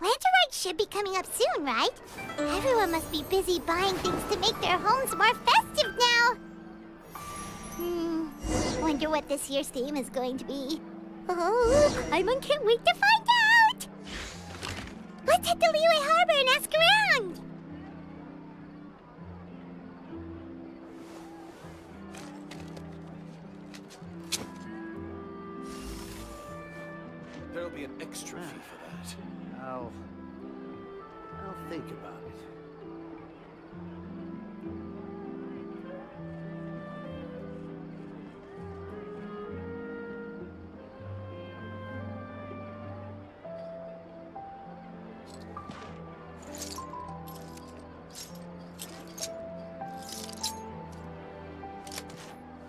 Lantern Rite should be coming up soon, right? Everyone must be busy buying things to make their homes more festive now. Wonder what this year's theme is going to be. Oh, I can't wait to find out! Let's head to Liyue Harbor and ask around! There'll be an extra fee for that. I'll think about it.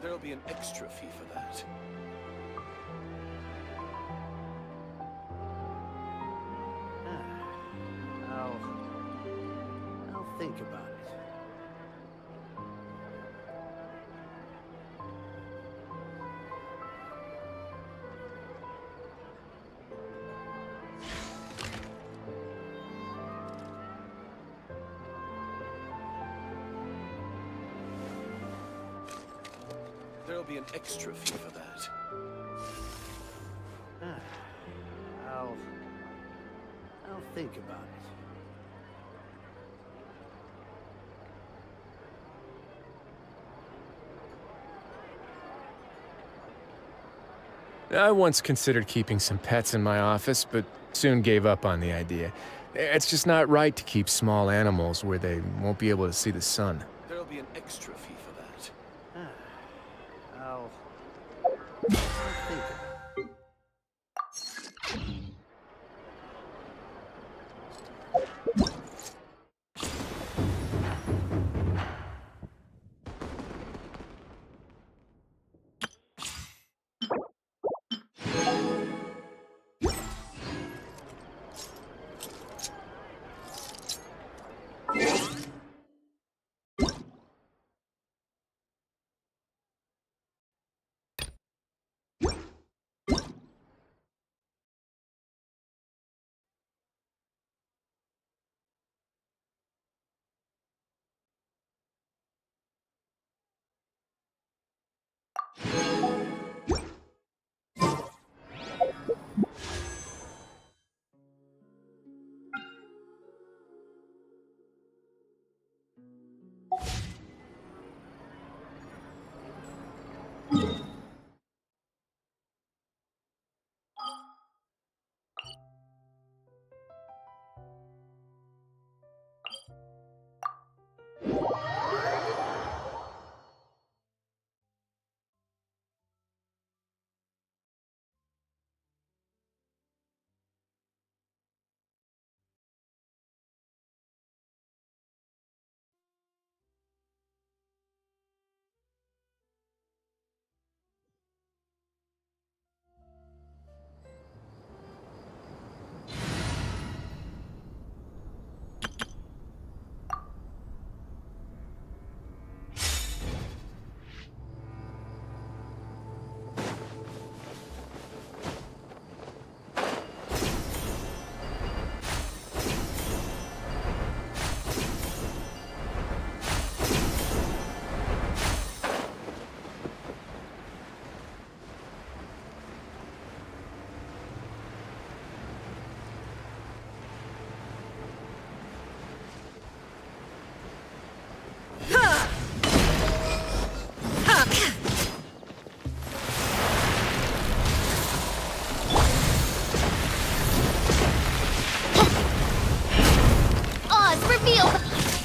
There'll be an extra fee for that. I'll think about it. There'll be an extra fee for that. I'll think about it. I once considered keeping some pets in my office, but soon gave up on the idea. It's just not right to keep small animals where they won't be able to see the sun. There'll be an extra fee for that. I'll think about it.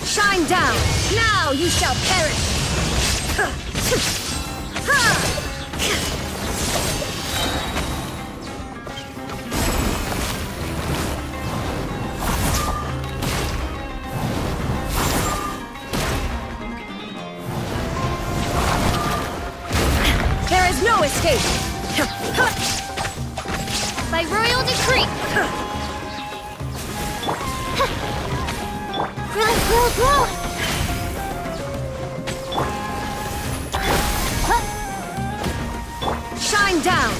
Shine down! Now you shall perish! There is no escape! By royal decree! Grow! Shine down!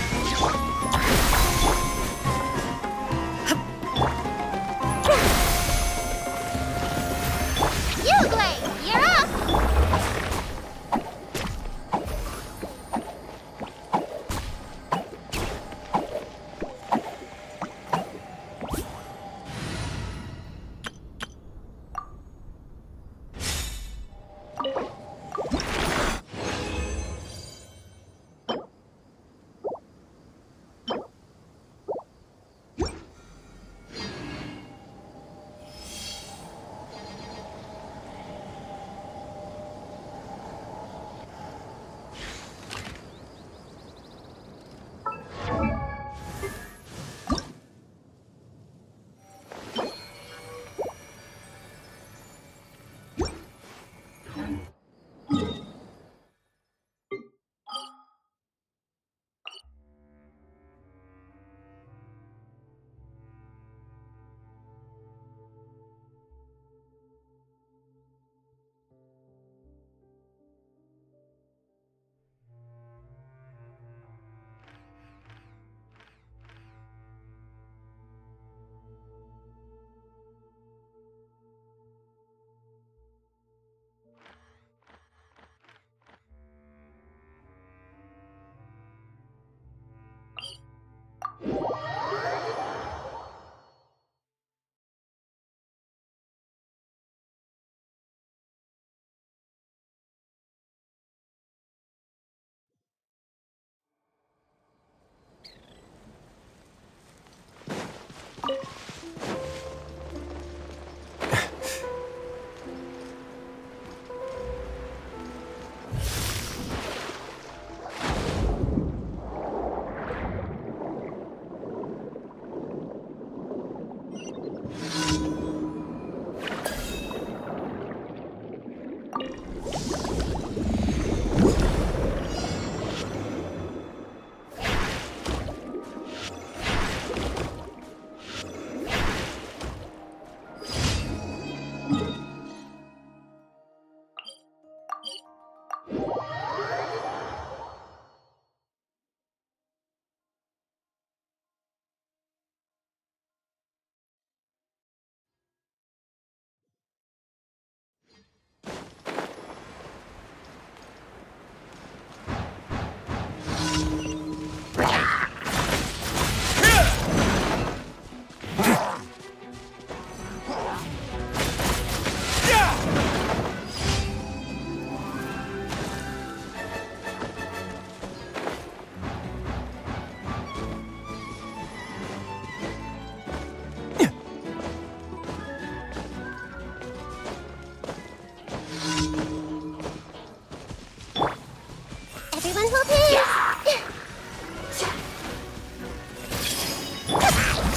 Everyone hold hands!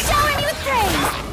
Showering you with praise!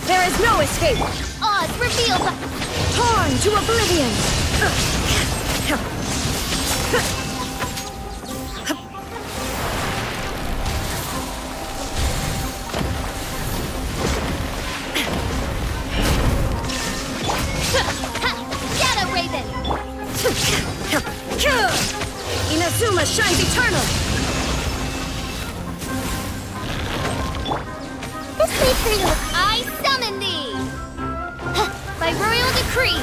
There is no escape! Oz revealed the... Torn to oblivion! Inazuma shines eternal! This way, Crew. I summon thee! By royal decree!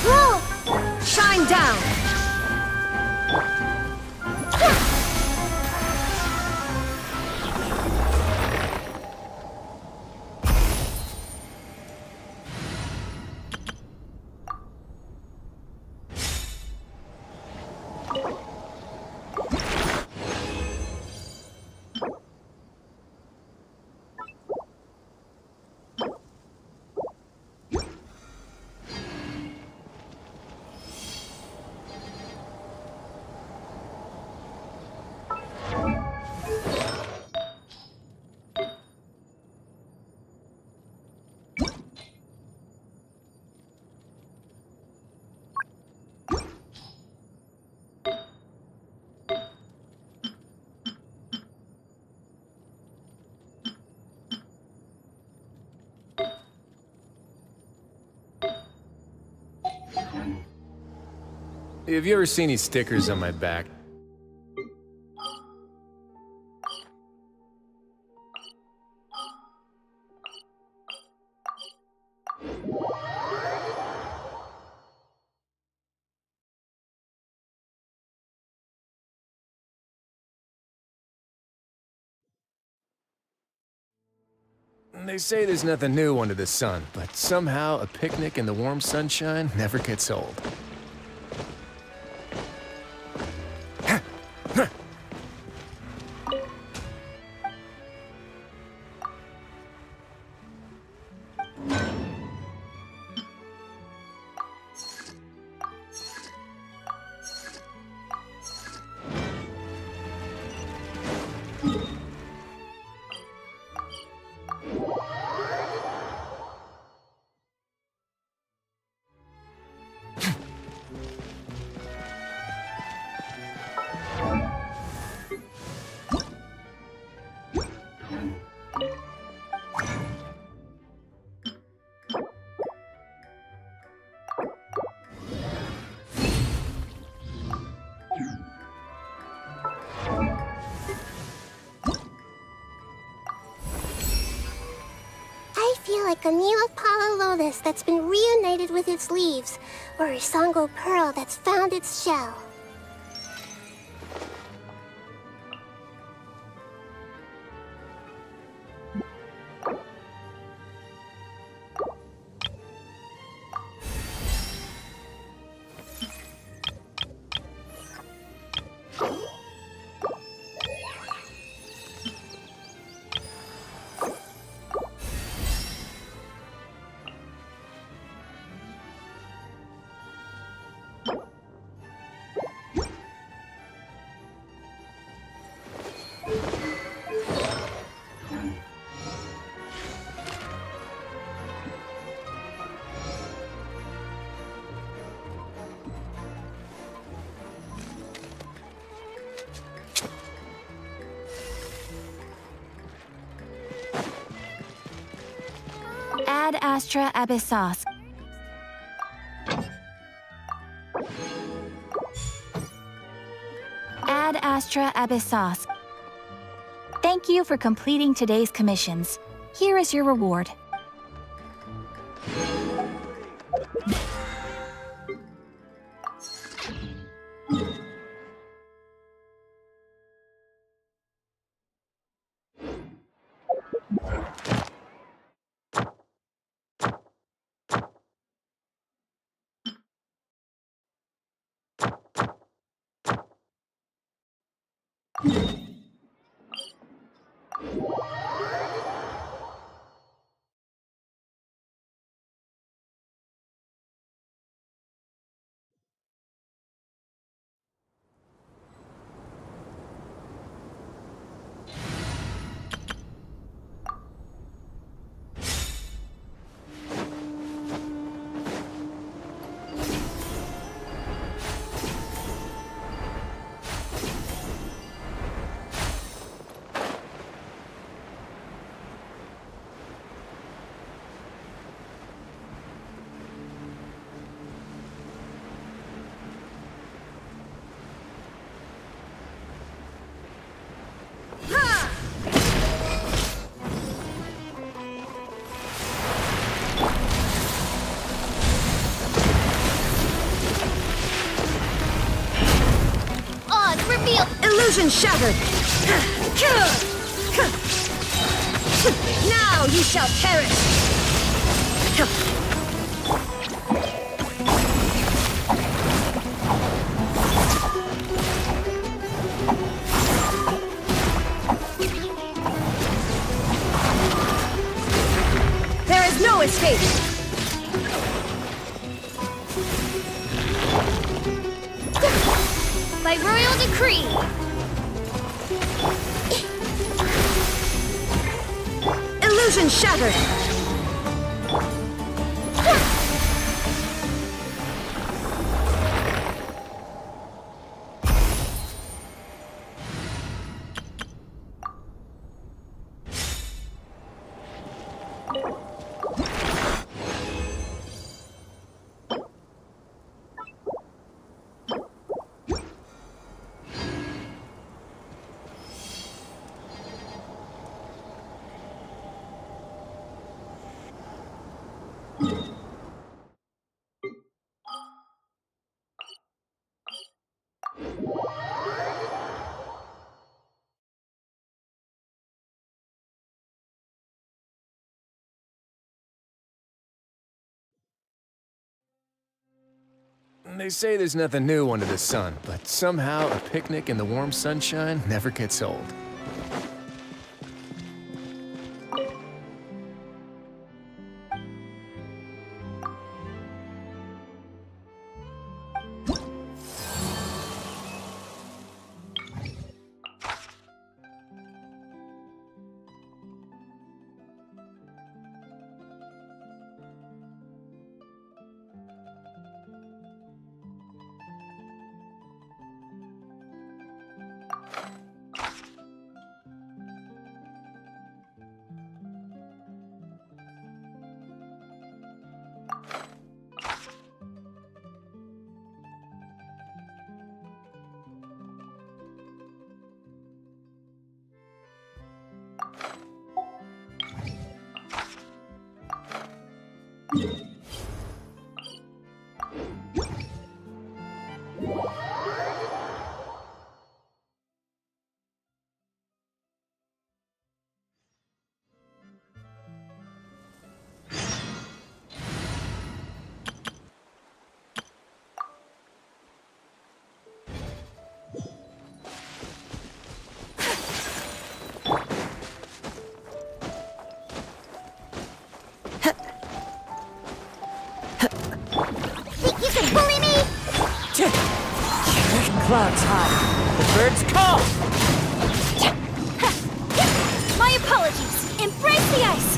Grow! Shine down! Have you ever seen these stickers on my back? They say there's nothing new under the sun, but somehow a picnic in the warm sunshine never gets old. Like a new Apollo lotus that's been reunited with its leaves, or a Songo pearl that's found its shell. Ad Astra Abyssos. Ad Astra Abyssos. Thank you for completing today's commissions. Here is your reward. Illusion shattered! Now you shall perish! There is no escape! By royal decree! Illusion shattered! They say there's nothing new under the sun, but somehow a picnic in the warm sunshine never gets old. Think you can bully me? Clouds high. The birds call! My apologies. Embrace the ice.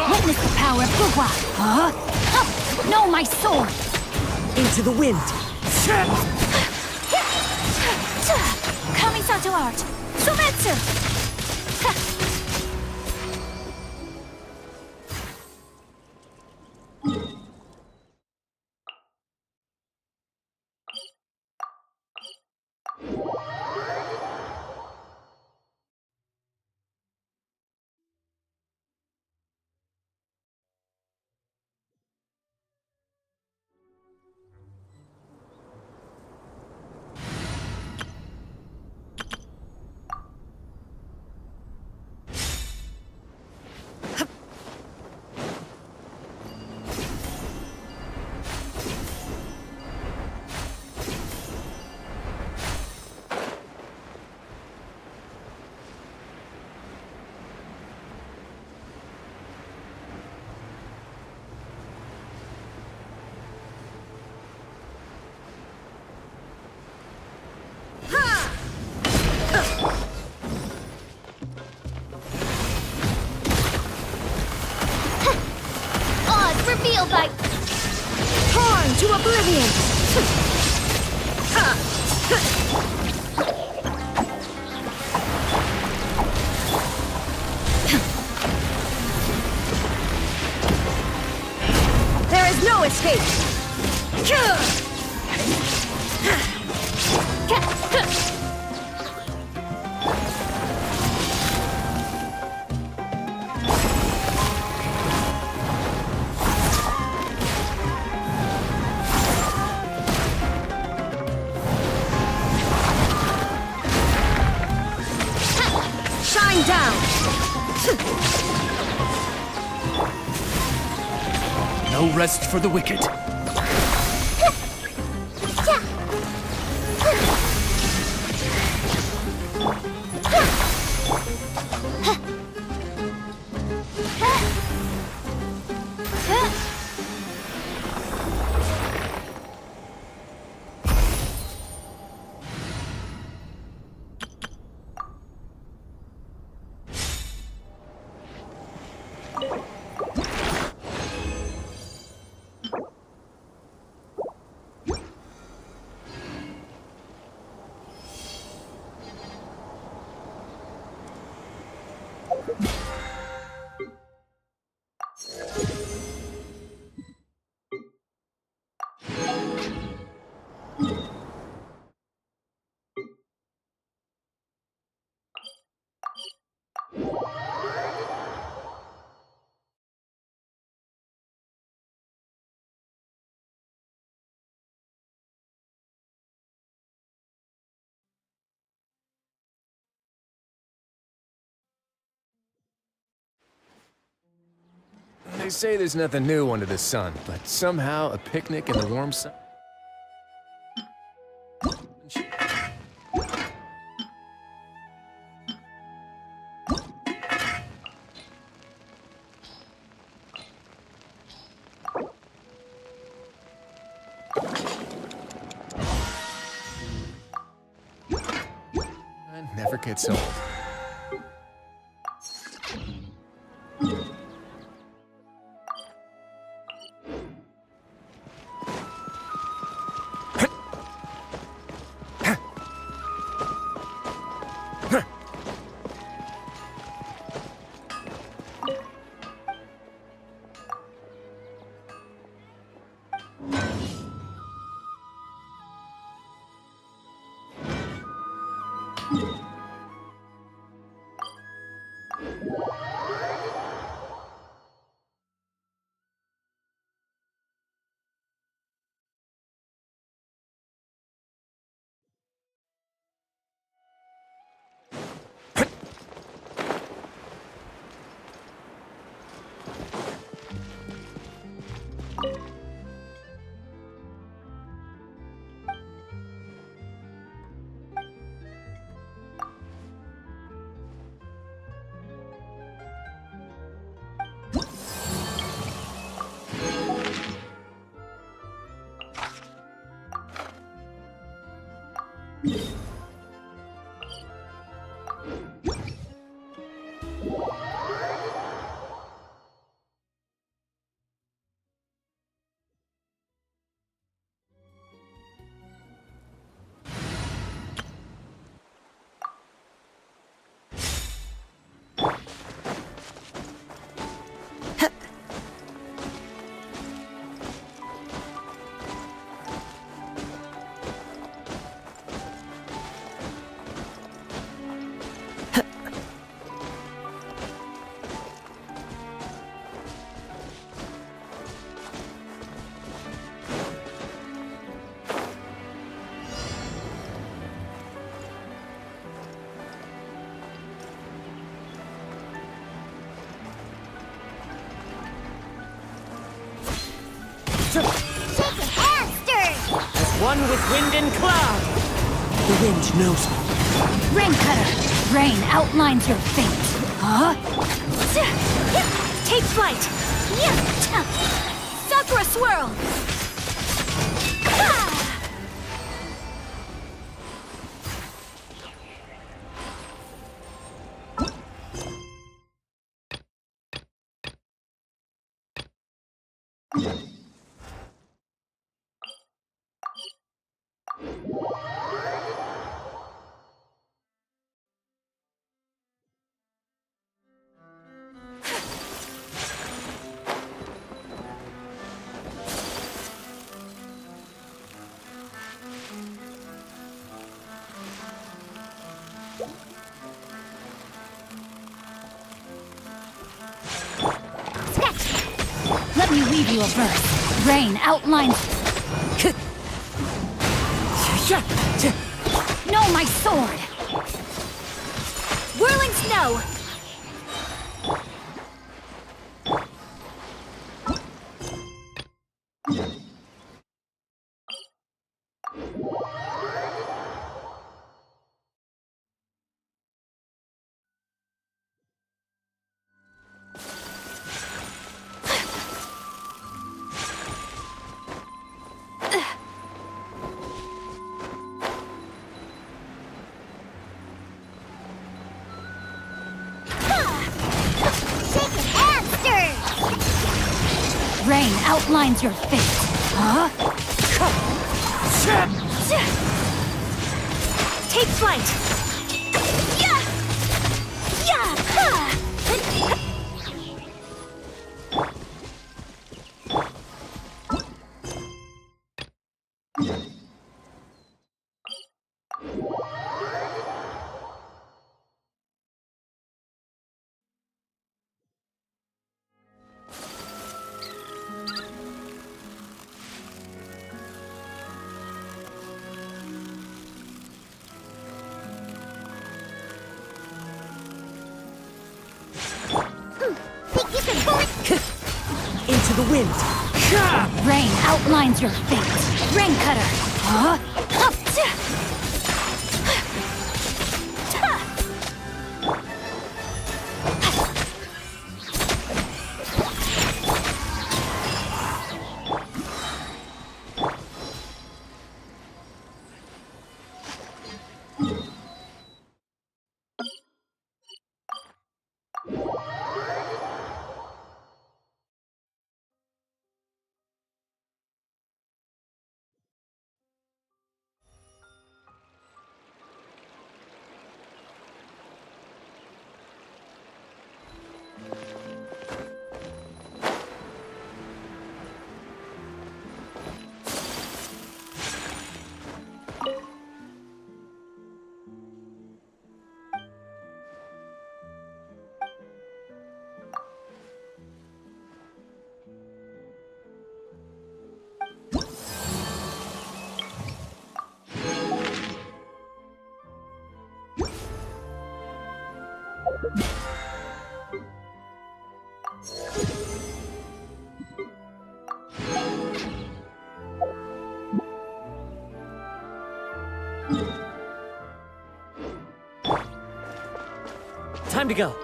Witness the power of hooray! Huh? No, my sword! Into the wind! Kamisato art! Sometsu! into oblivion! There is no escape! Shine down! No rest for the wicked. They say there's nothing new under the sun, but somehow a picnic in the warm sun. Never gets old. One with wind and cloud. The wind knows me. Rain cutter! Rain outlines your fate. Huh? Take flight! Sakura swirl! give you a verse. Rain outlines. No, my sword! Whirling snow! Rain outlines your fate. Huh? Take flight. Yeah! Yeah! Into the wind. Rain outlines your fate. Rain cutter. Huh? Time to go.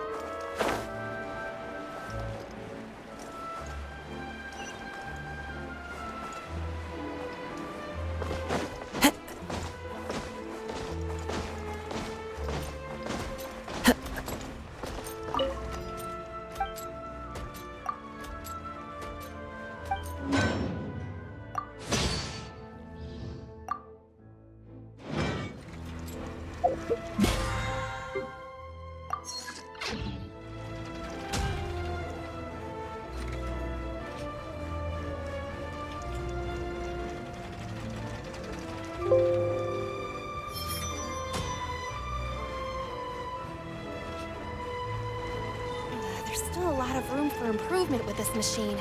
There's still a lot of room for improvement with this machine.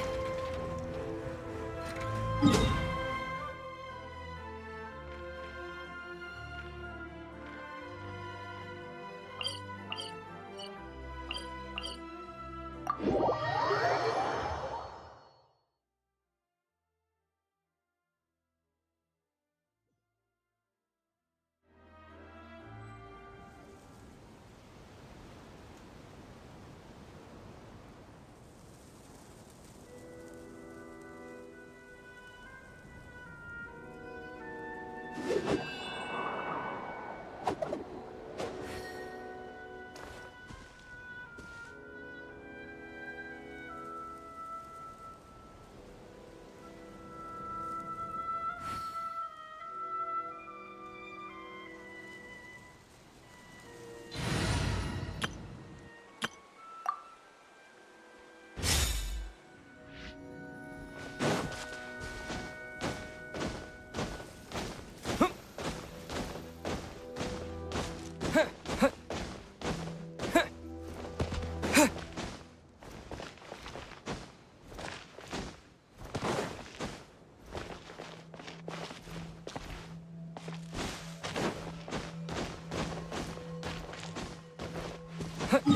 Let's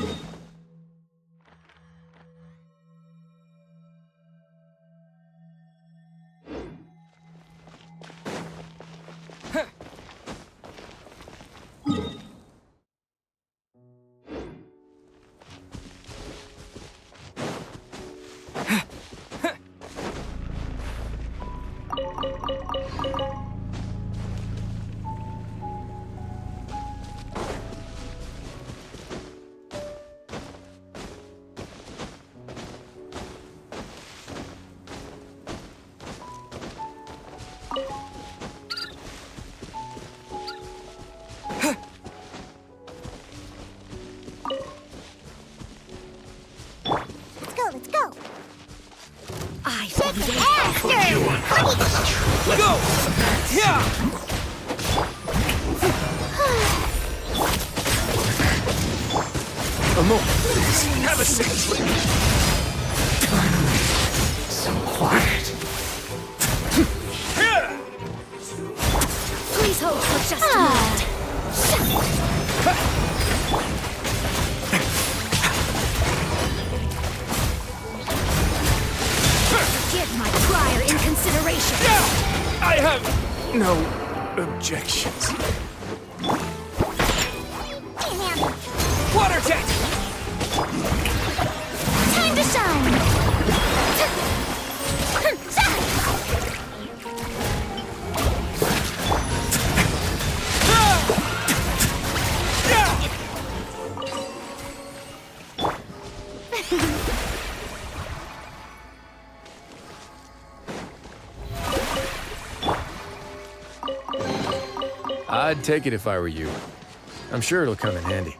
go. I Go! Yeah! A moment, please. Have a seat. so quiet. Please hold for just a moment. Give my prior in consideration. I have No objections. water jet! Time to shine. I'd take it if I were you. I'm sure it'll come in handy.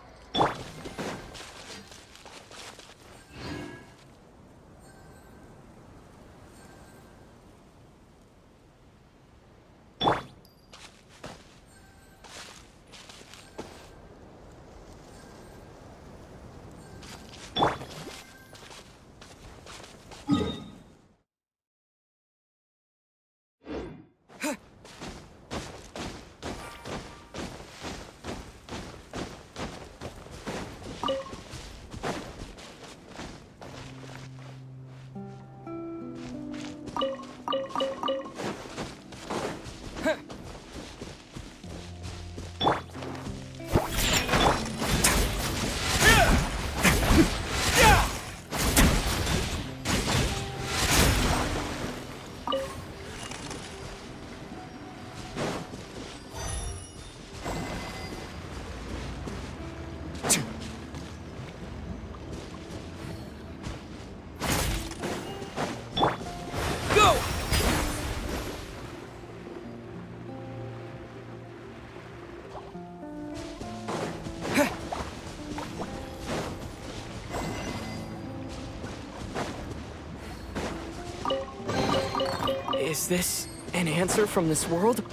Is this an answer from this world?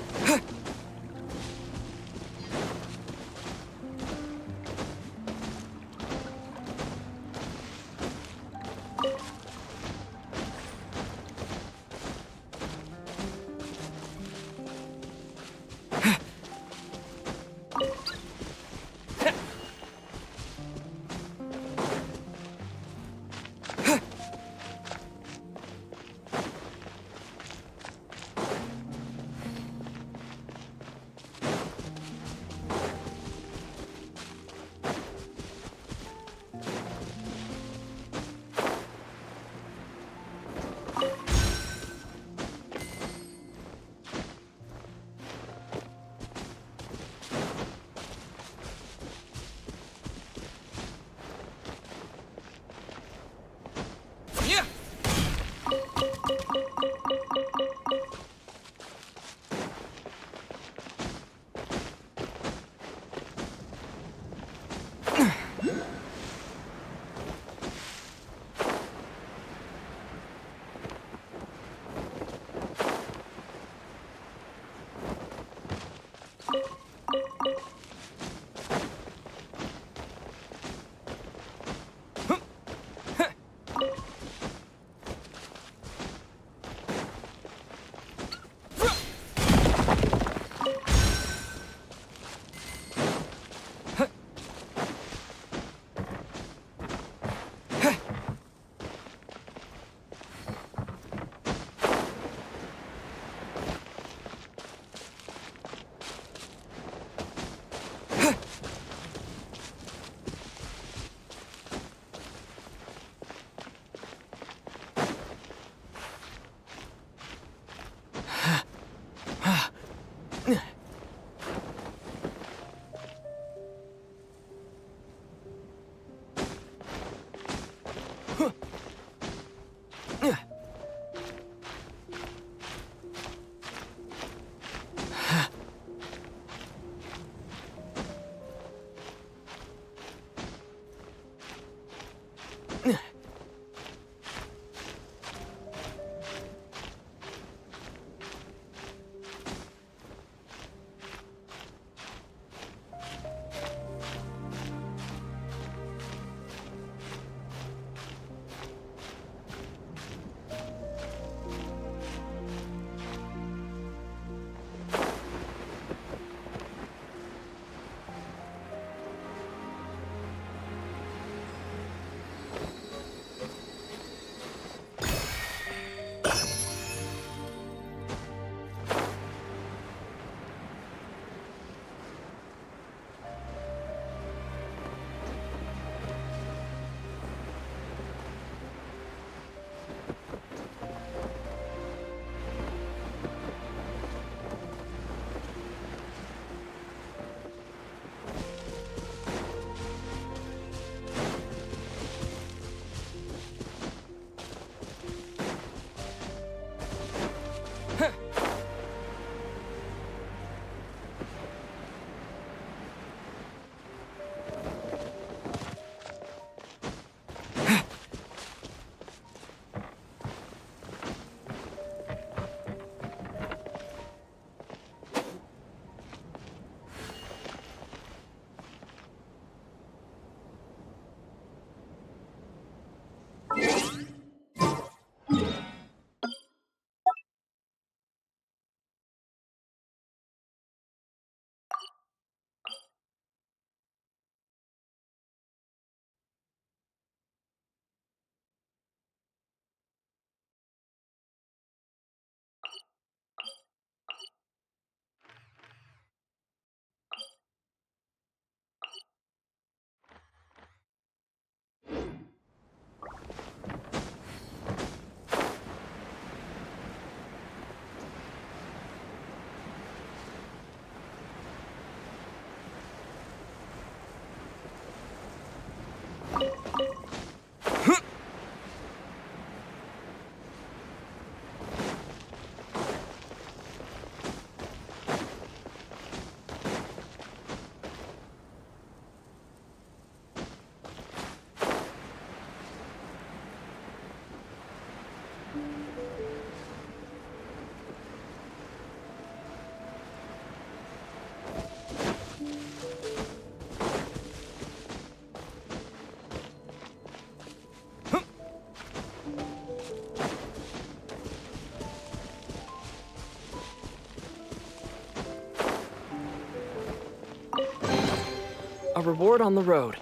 A reward on the road.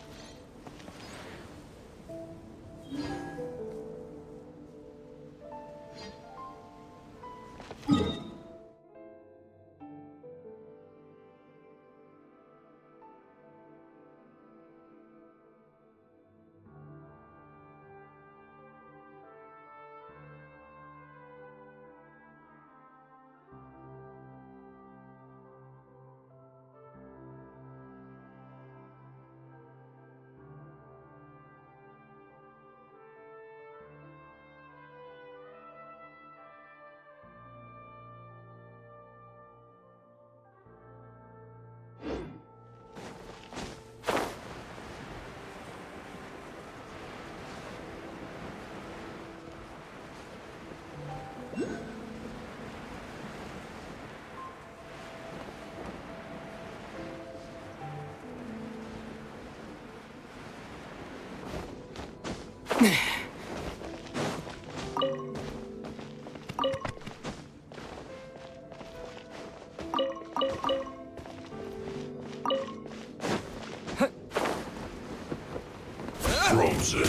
Frozen.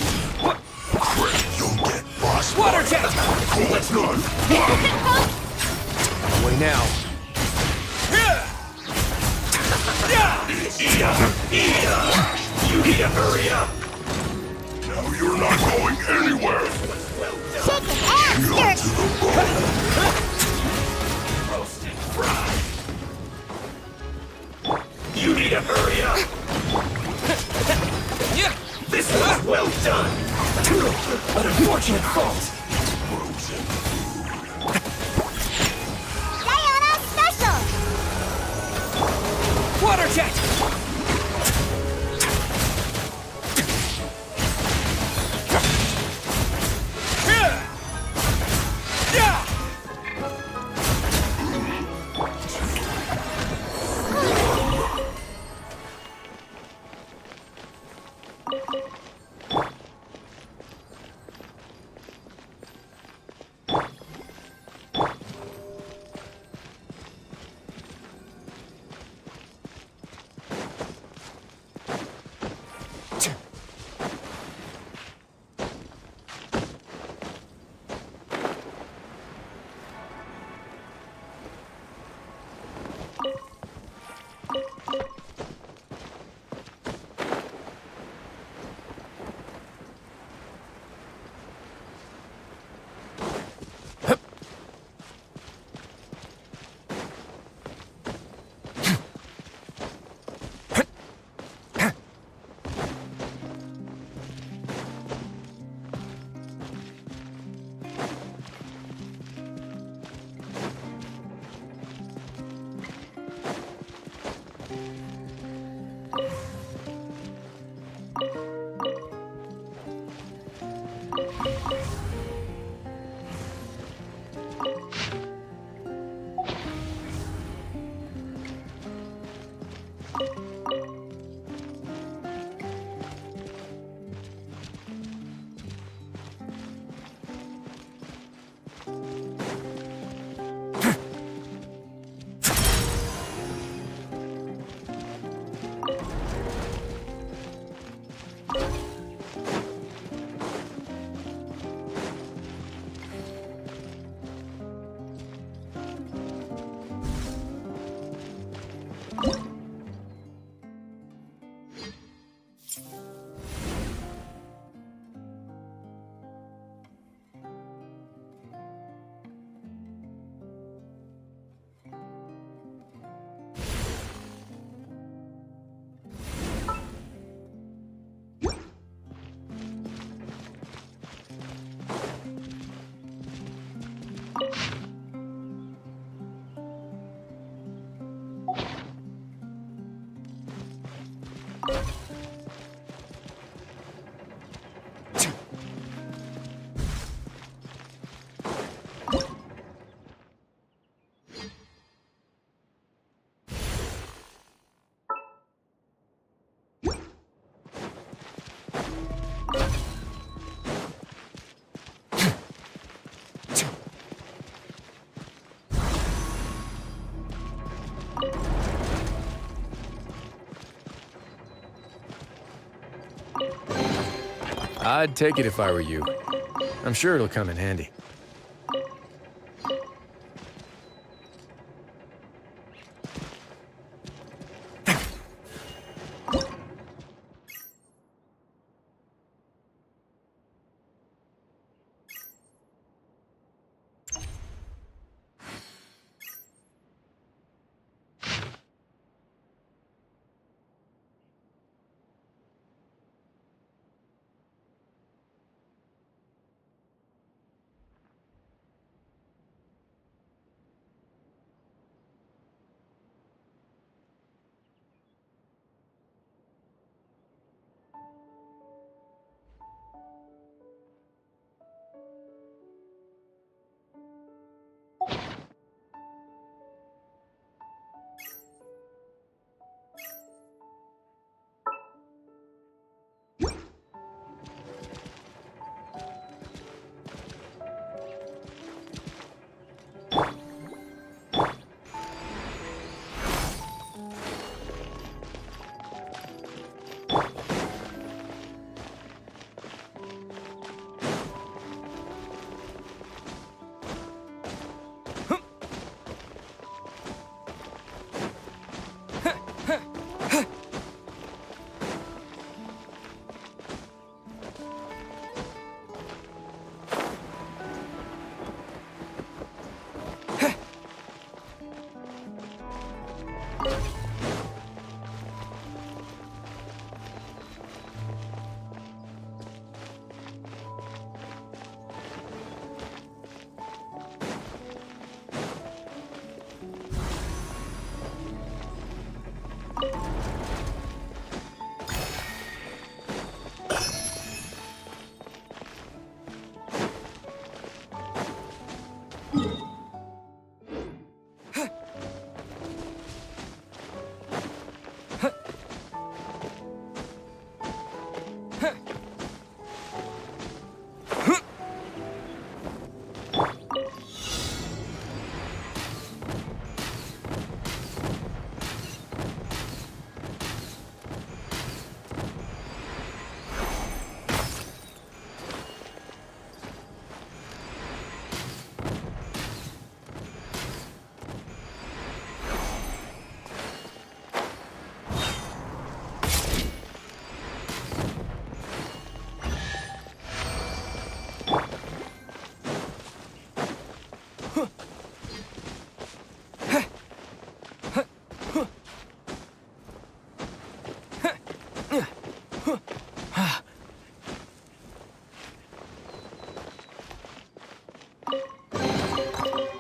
You'll get lost. Water jet! Let's go! Way now. You need to hurry up! Now you're not going anywhere! Shake it out, You're to the bone! Roasted fried! You need to hurry up! This was well done! An unfortunate fault! Frozen food. Diana Special! Water jet! I'd take it if I were you. I'm sure it'll come in handy.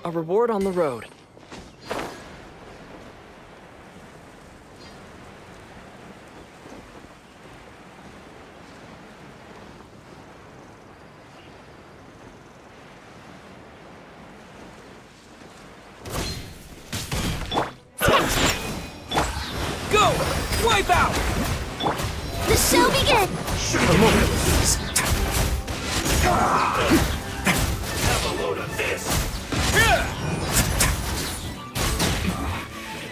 A reward on the road. Go! Wipe out! The show begins! Have a load of this!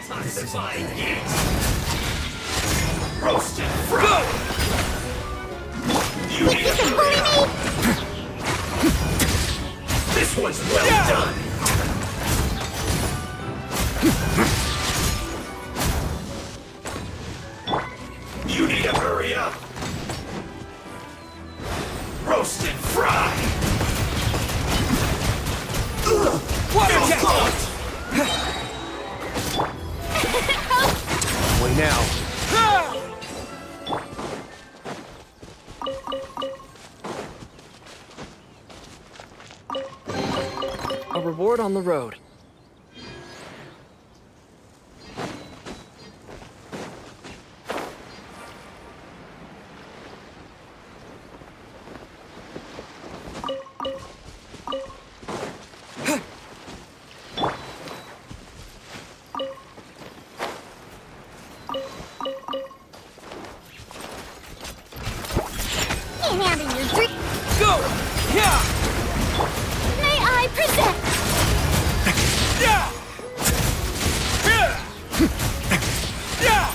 Time to find it! Roasted fried! You need a hurry up! This one's well done! You need to hurry up! Roast and fry! Water jet! Way now. A reward on the road. Can't handle your drink. Go! Yeah! May I present? Yeah! Yeah! Yeah!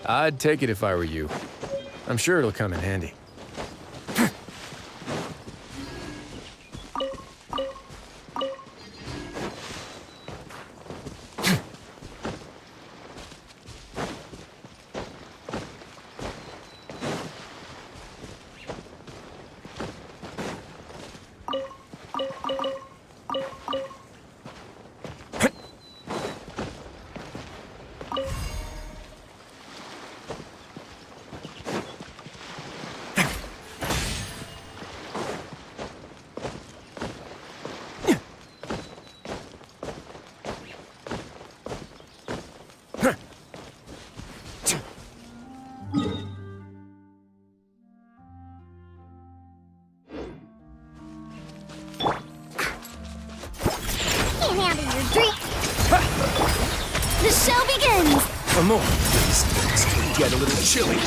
I'd take it if I were you. I'm sure it'll come in handy. Can't handle your drink. The show begins. For more, please. It's gonna get a little chilly.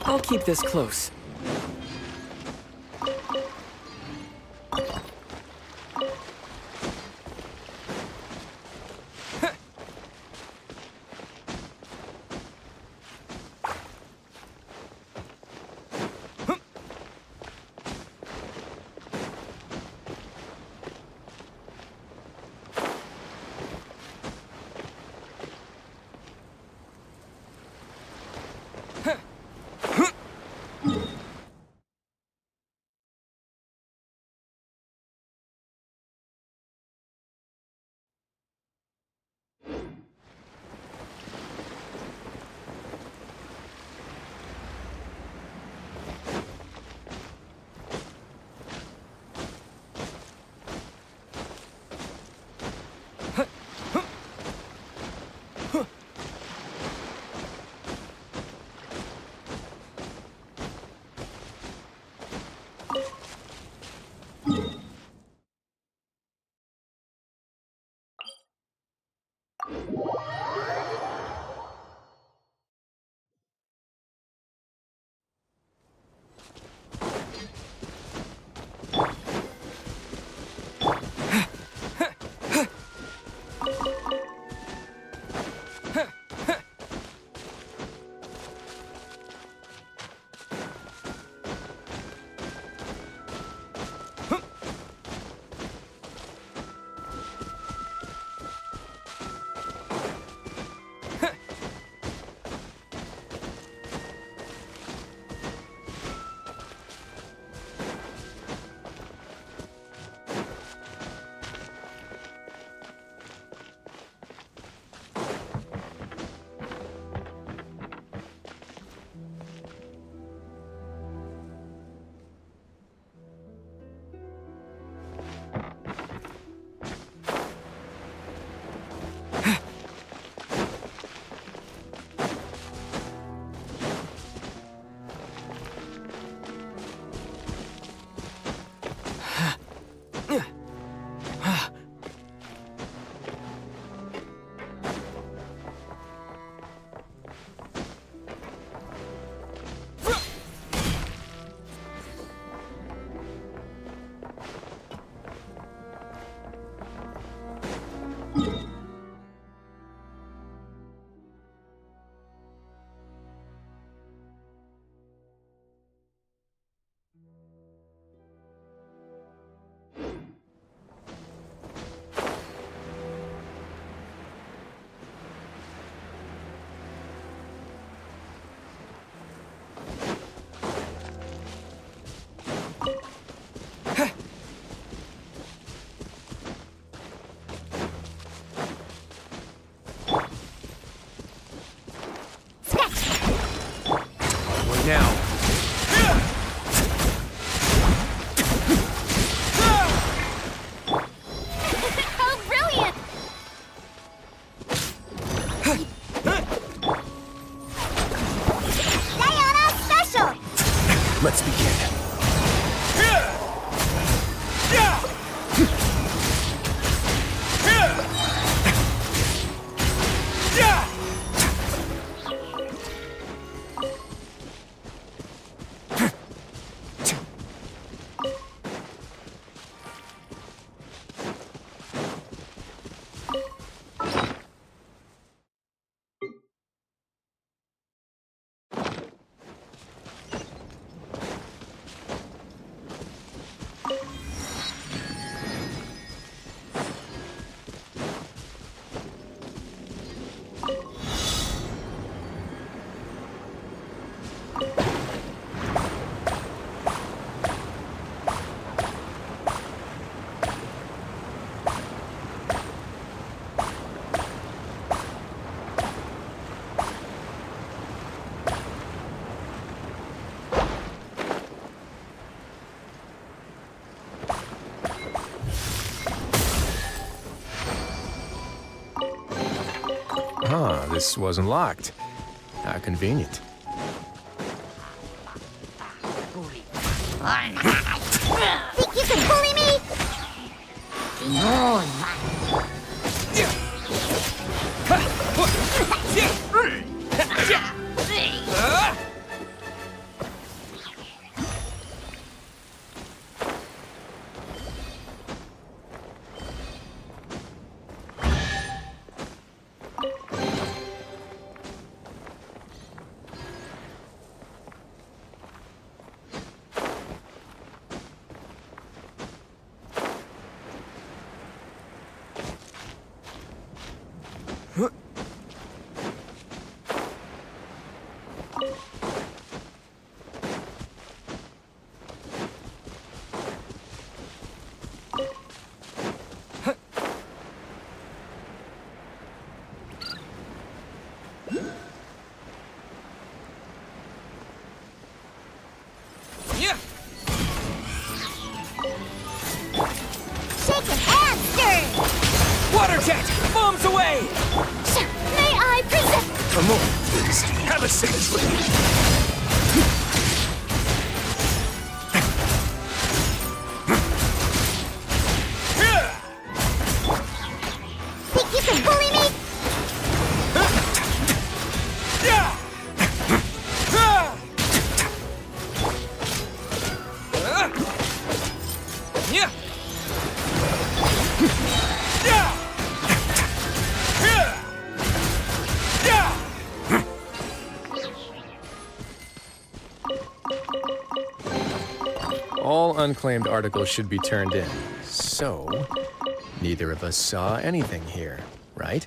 I'll keep this close. Huh, this wasn't locked. How convenient. Think you can bully me? Behold my... Shaken and stirred! Water jet! Bombs away! May I present... Come on, please. Have a seat. Think you can bully me? All unclaimed articles should be turned in. So, neither of us saw anything here, right?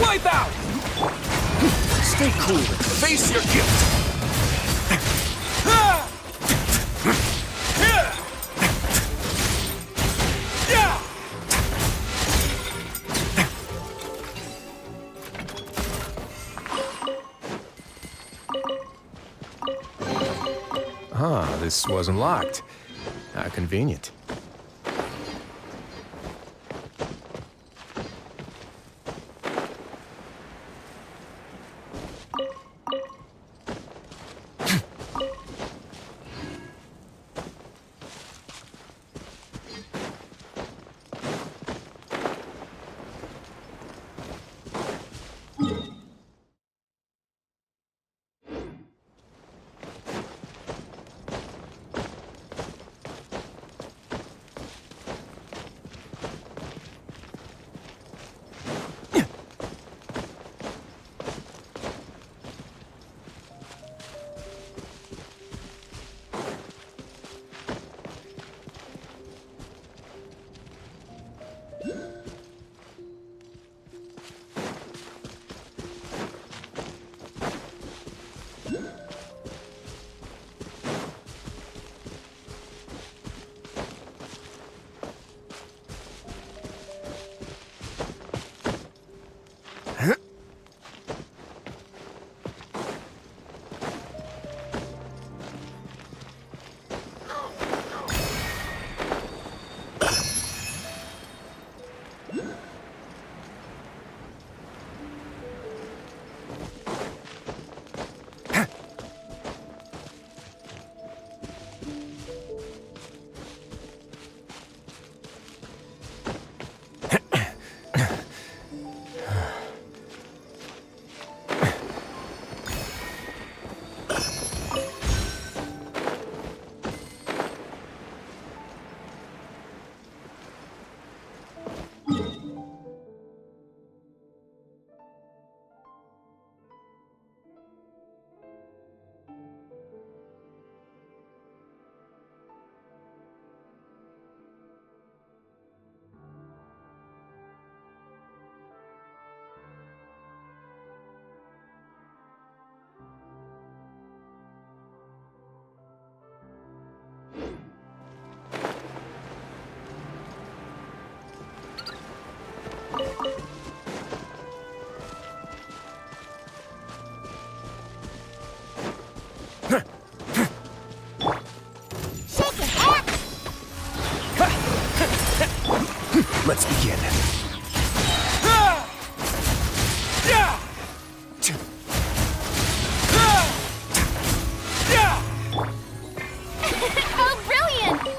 Wipe out! Stay cool and face your guilt. Ah, this wasn't locked. How convenient. Let's begin. Oh, brilliant!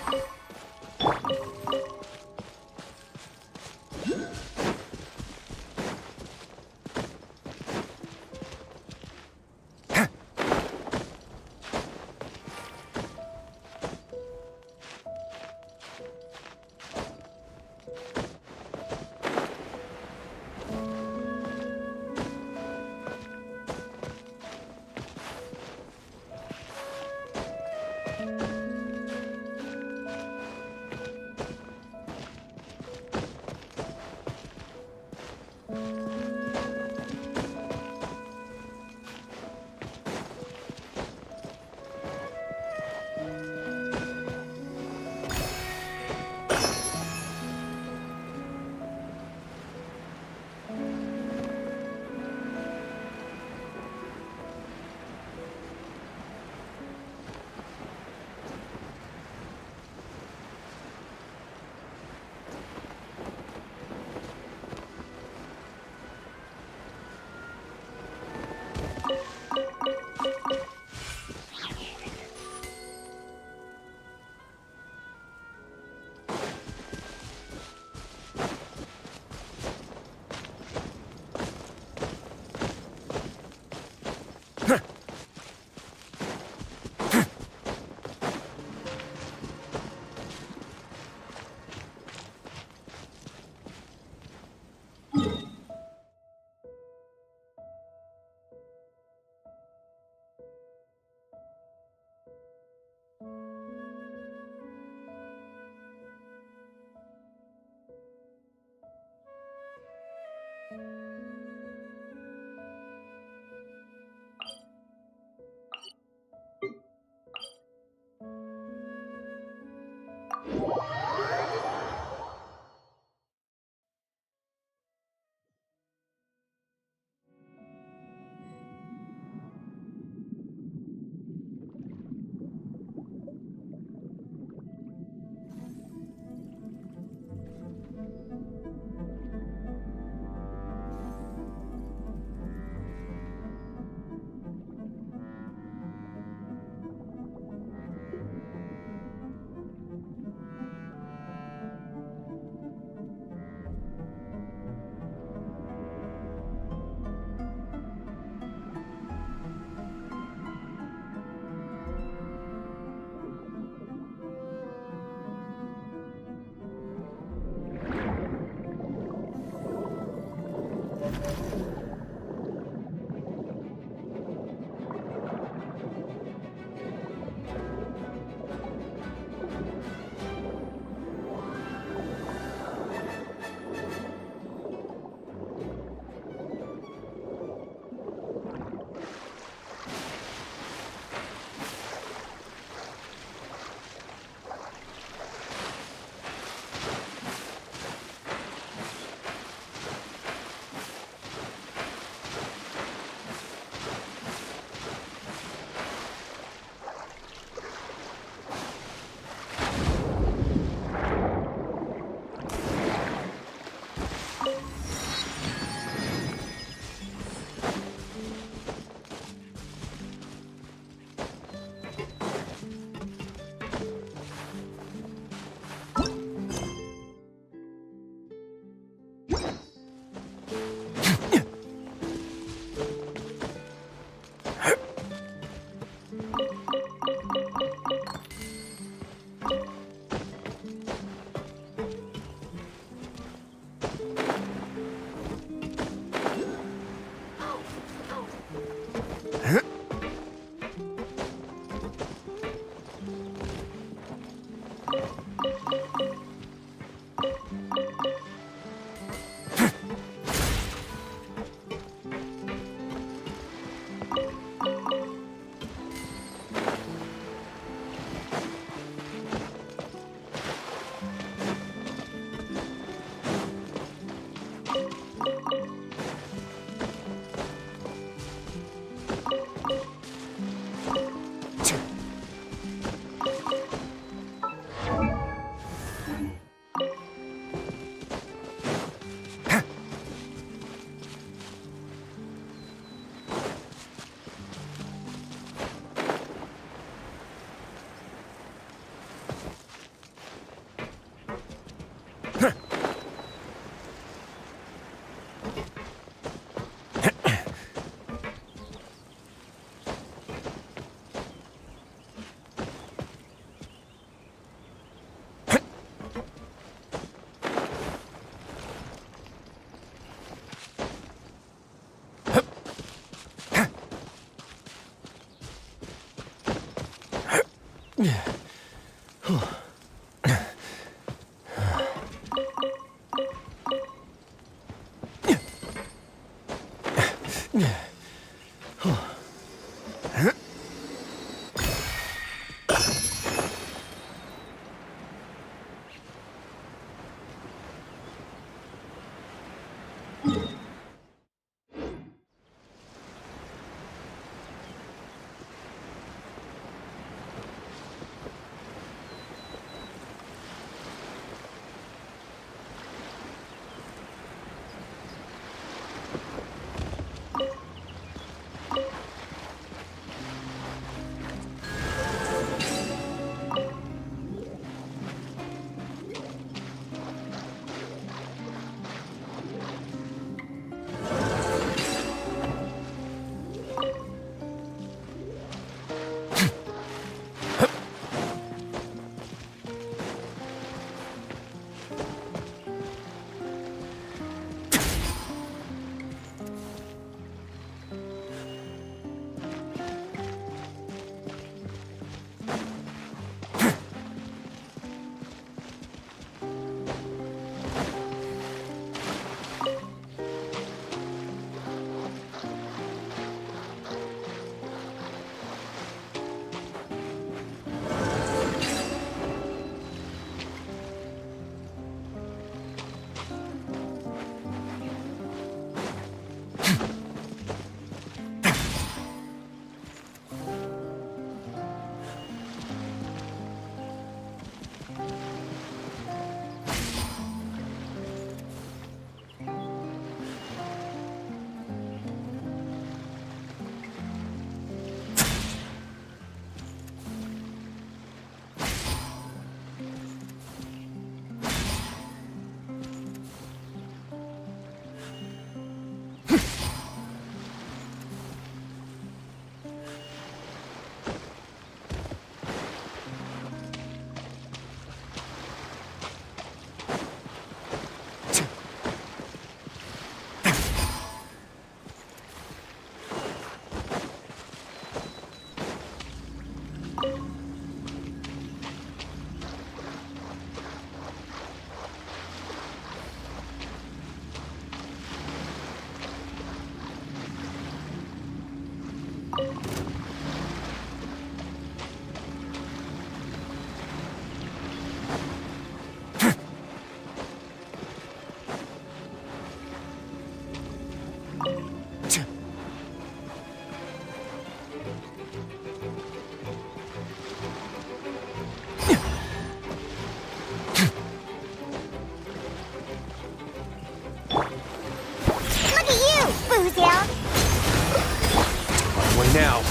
Way now.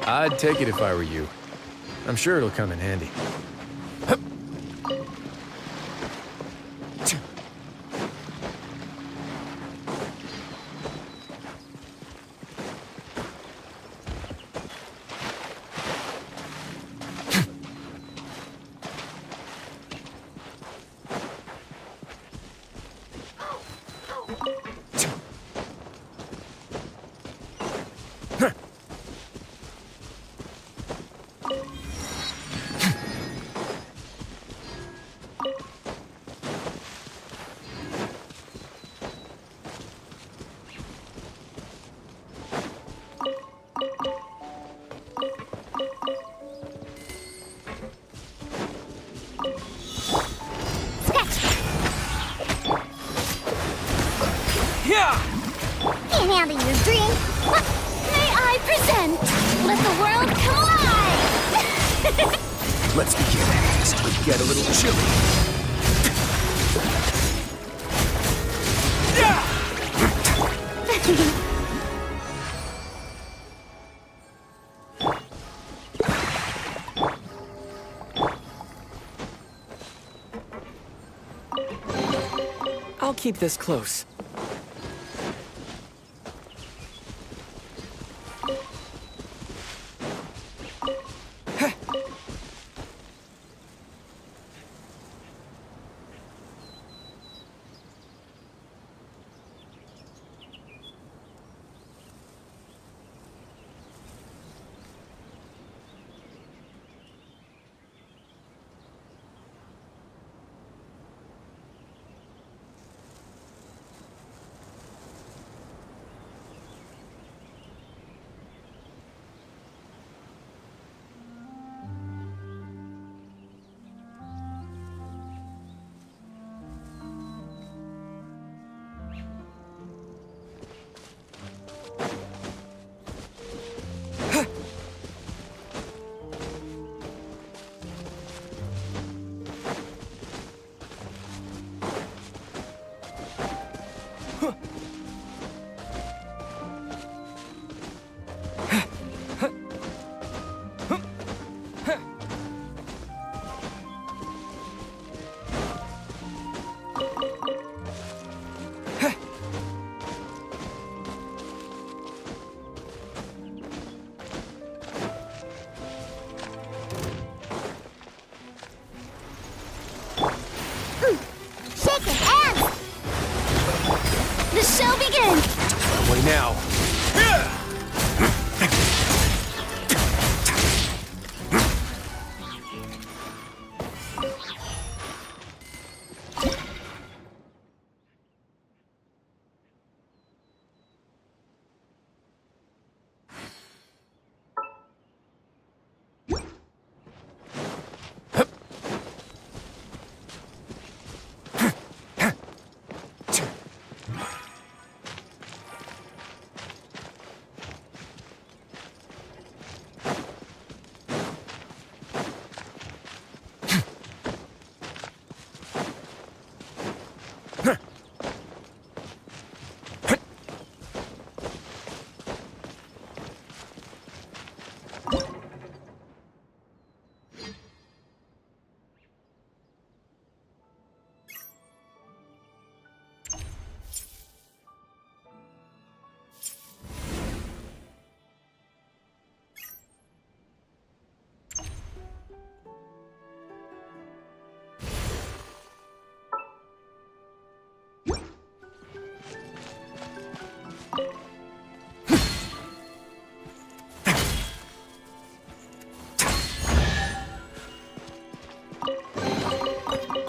I'd take it if I were you. I'm sure it'll come in handy. Can't handle your drink. What may I present? Let the world come alive! Let's begin. This could get a little chilly. I'll keep this close. now.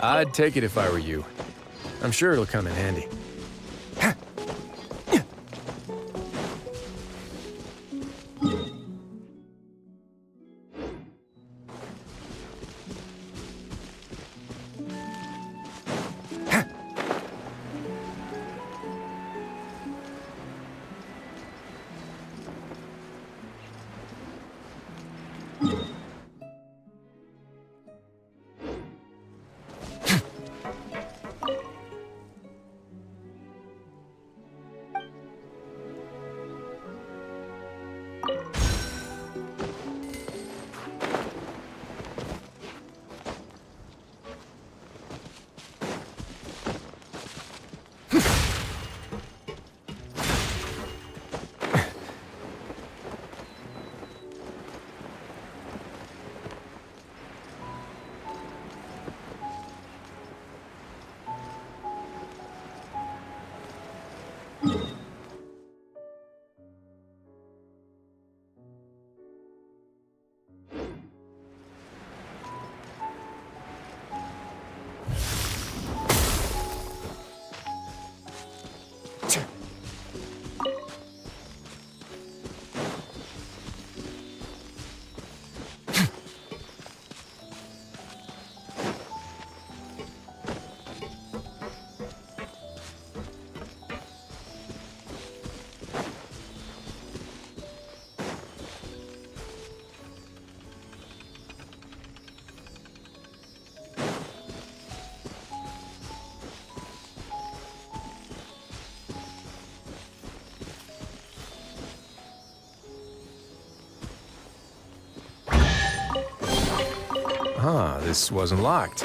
I'd take it if I were you. I'm sure it'll come in handy. Ah, this wasn't locked.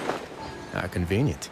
How convenient.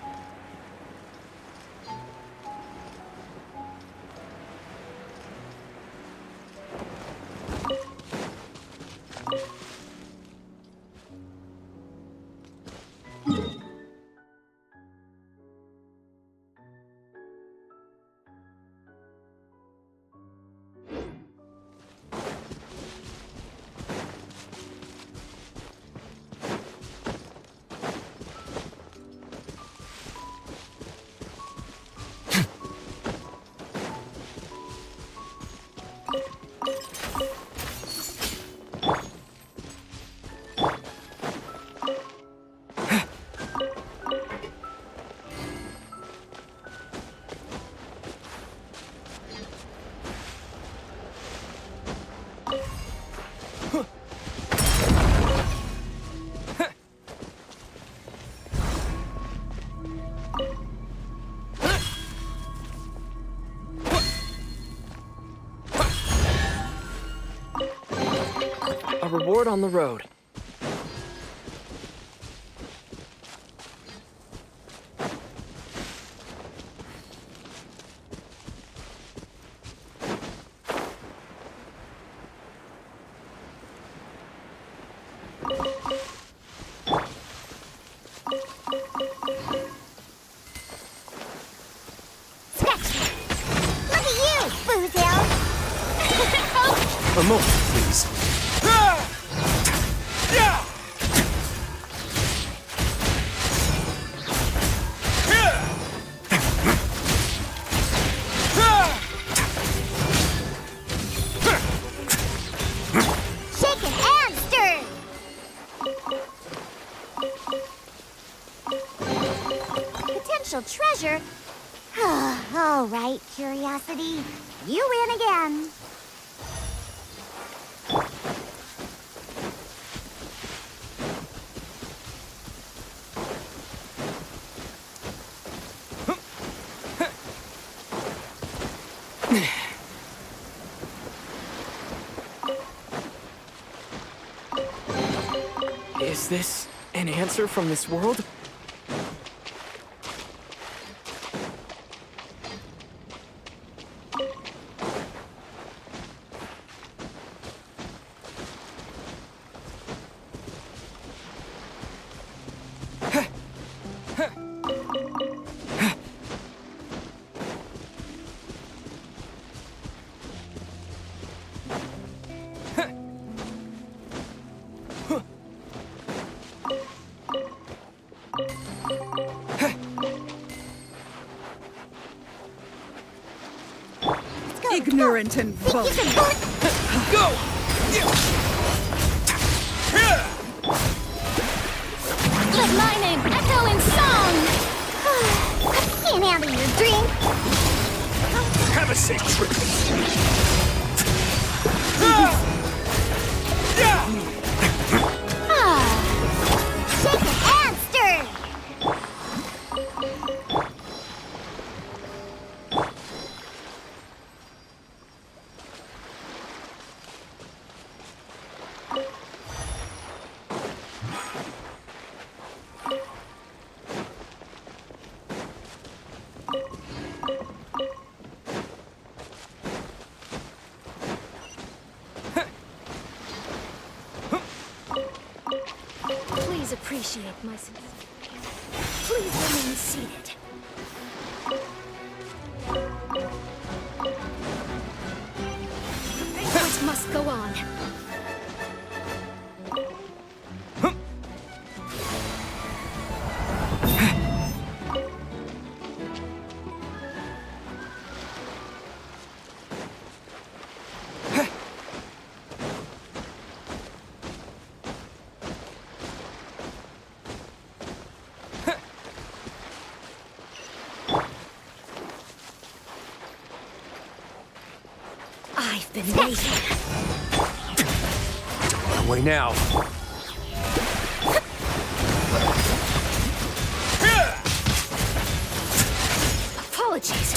A reward on the road. Scratch that. Look at you, Boozle. special treasure... All right, Curiosity. You win again. Is this an answer from this world? Ignorant and vulgar. Go! Let my name echo in song! Can't handle your drink. Have a safe trip. Shake it and stir. Please appreciate my success. Please remain seated. The banquet must go on. I've been waiting. Away now. Apologies.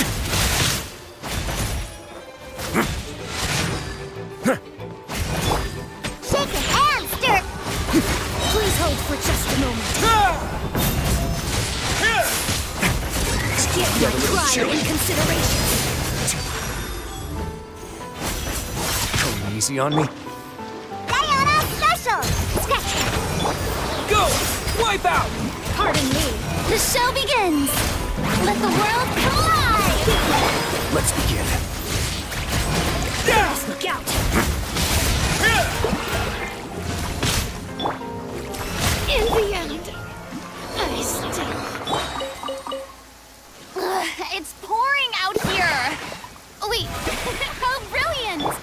Shake it and stir. Please hold for just a moment. Give my prior in consideration. Going easy on me. Diana Special. Scratch. Go! Wipe out! Pardon me. The show begins. Let the world collide. Let's begin. Let's look out. In the end, I still... It's pouring out here. Wait, how brilliant!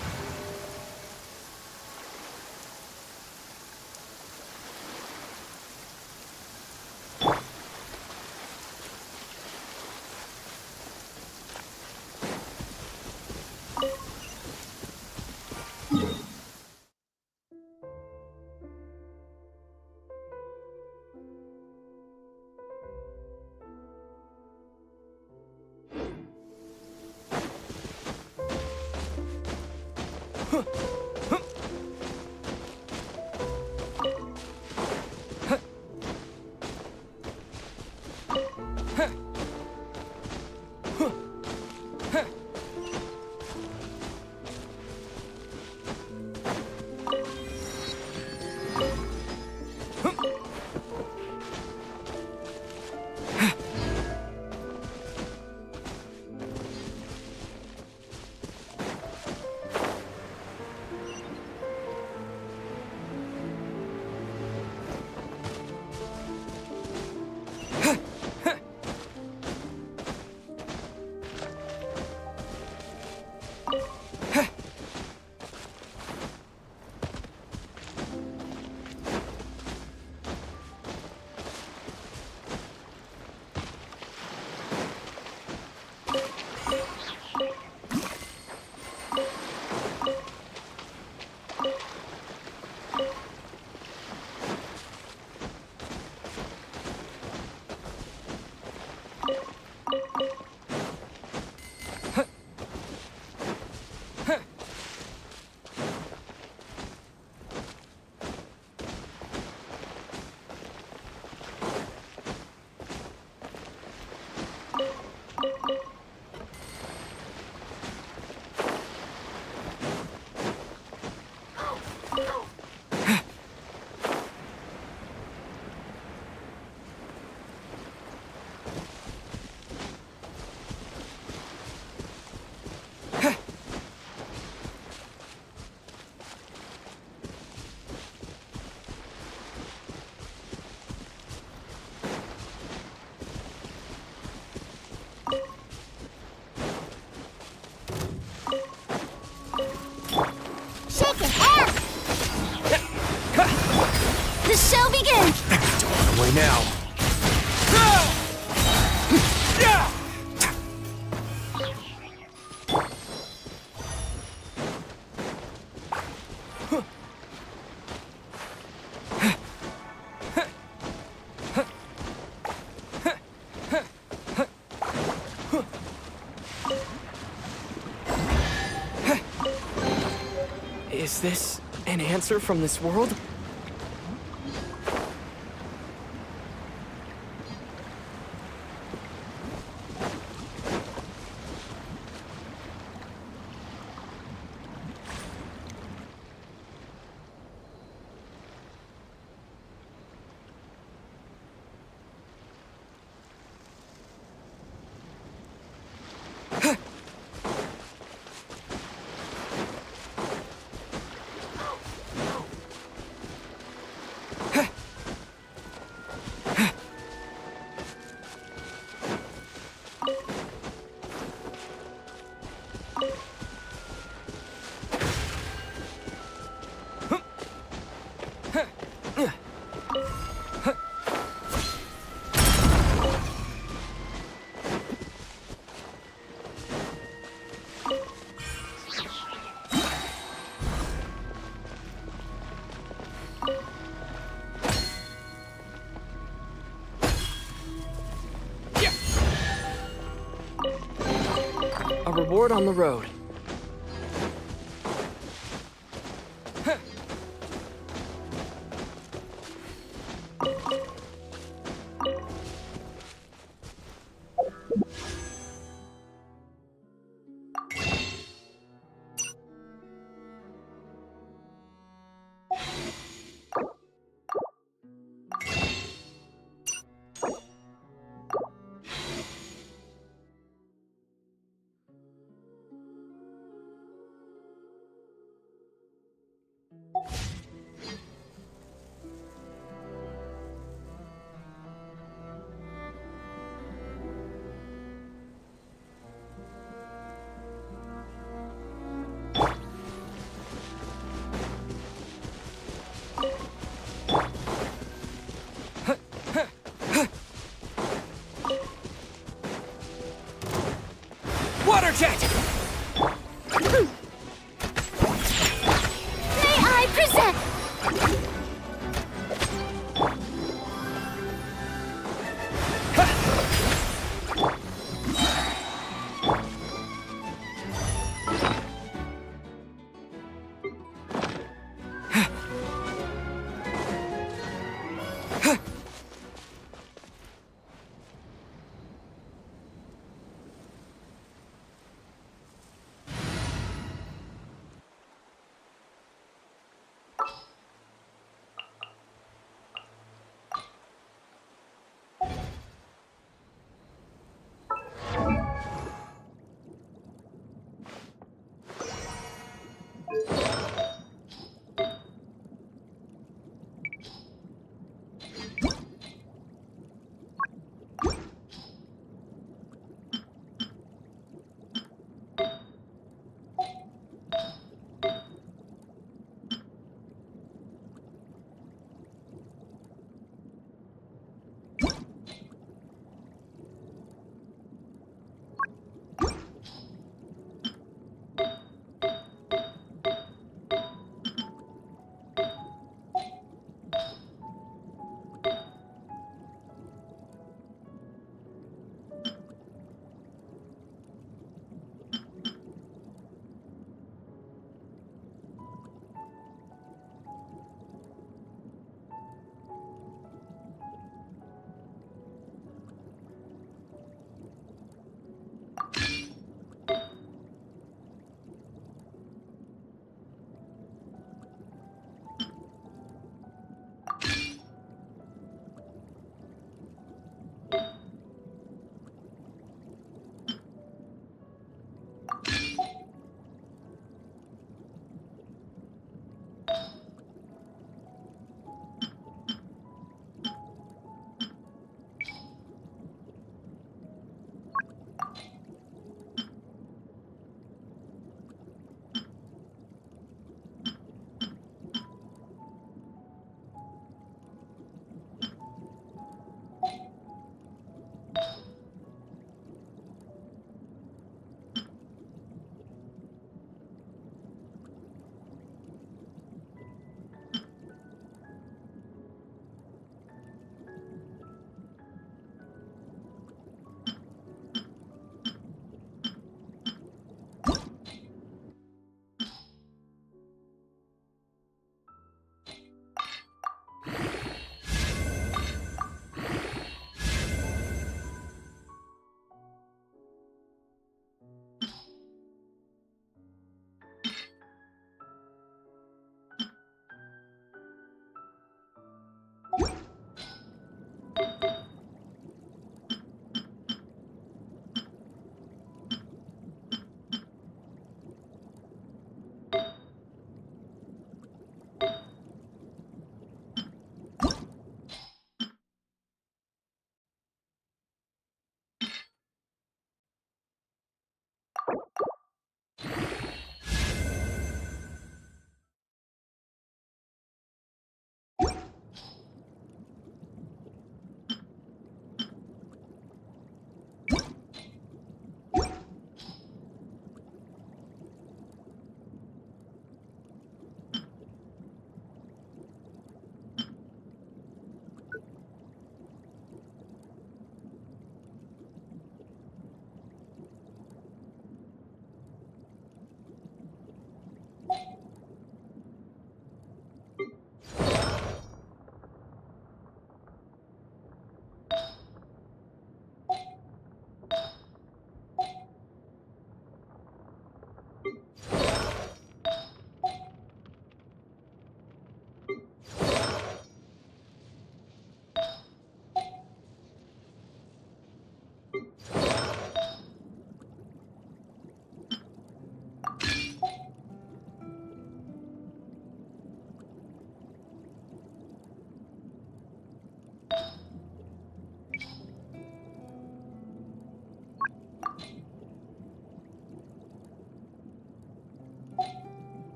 My way now. Is this an answer from this world? A reward on the road. Water jet! May I present?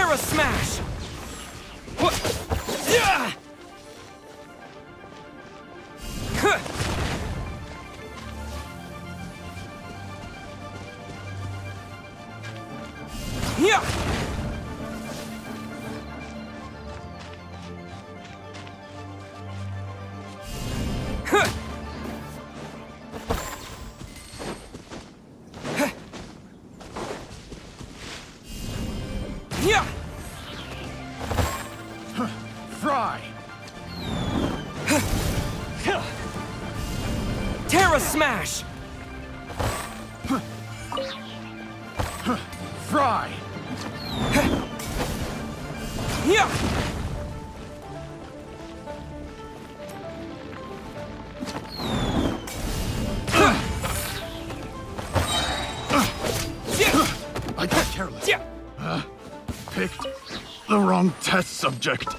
Terra Smash! What? Yeah! Huh. Yeah! Huh. Yeah! Fry! Terra Smash! Fry! Yeah! I got careless. Yeah! Picked the wrong test subject.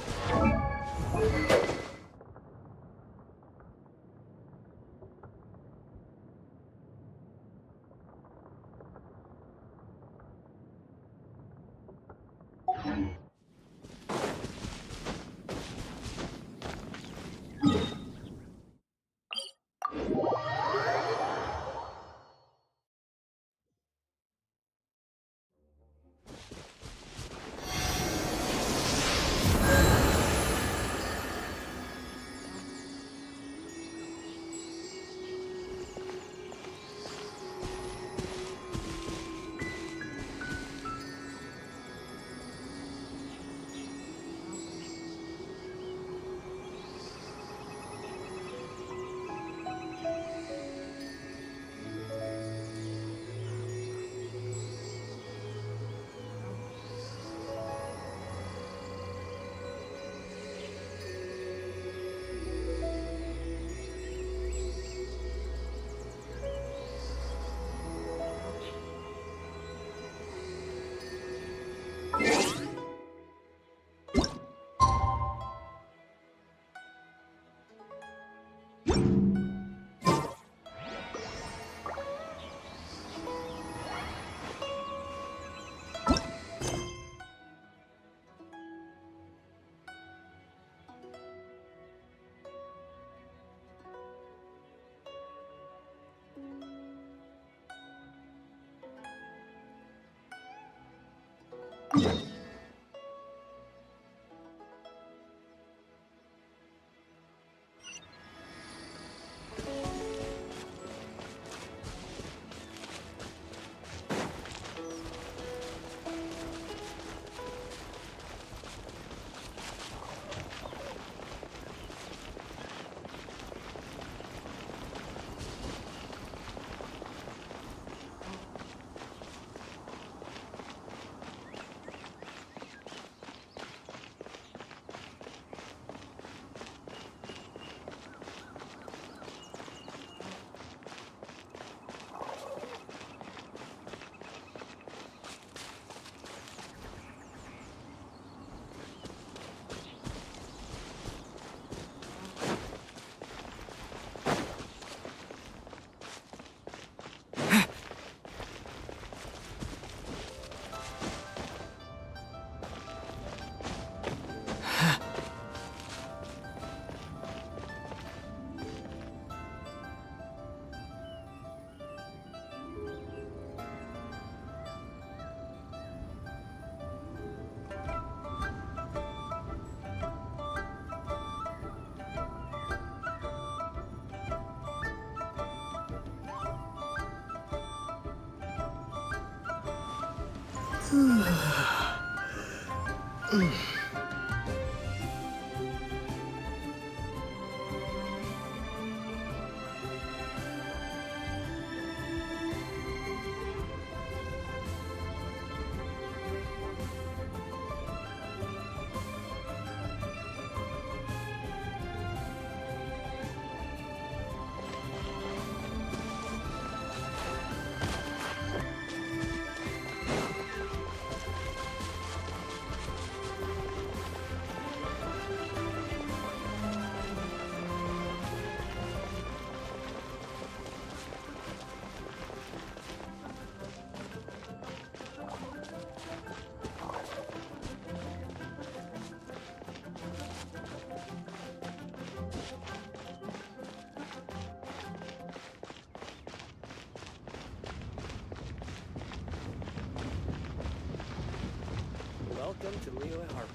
Welcome to Liyue Harbor.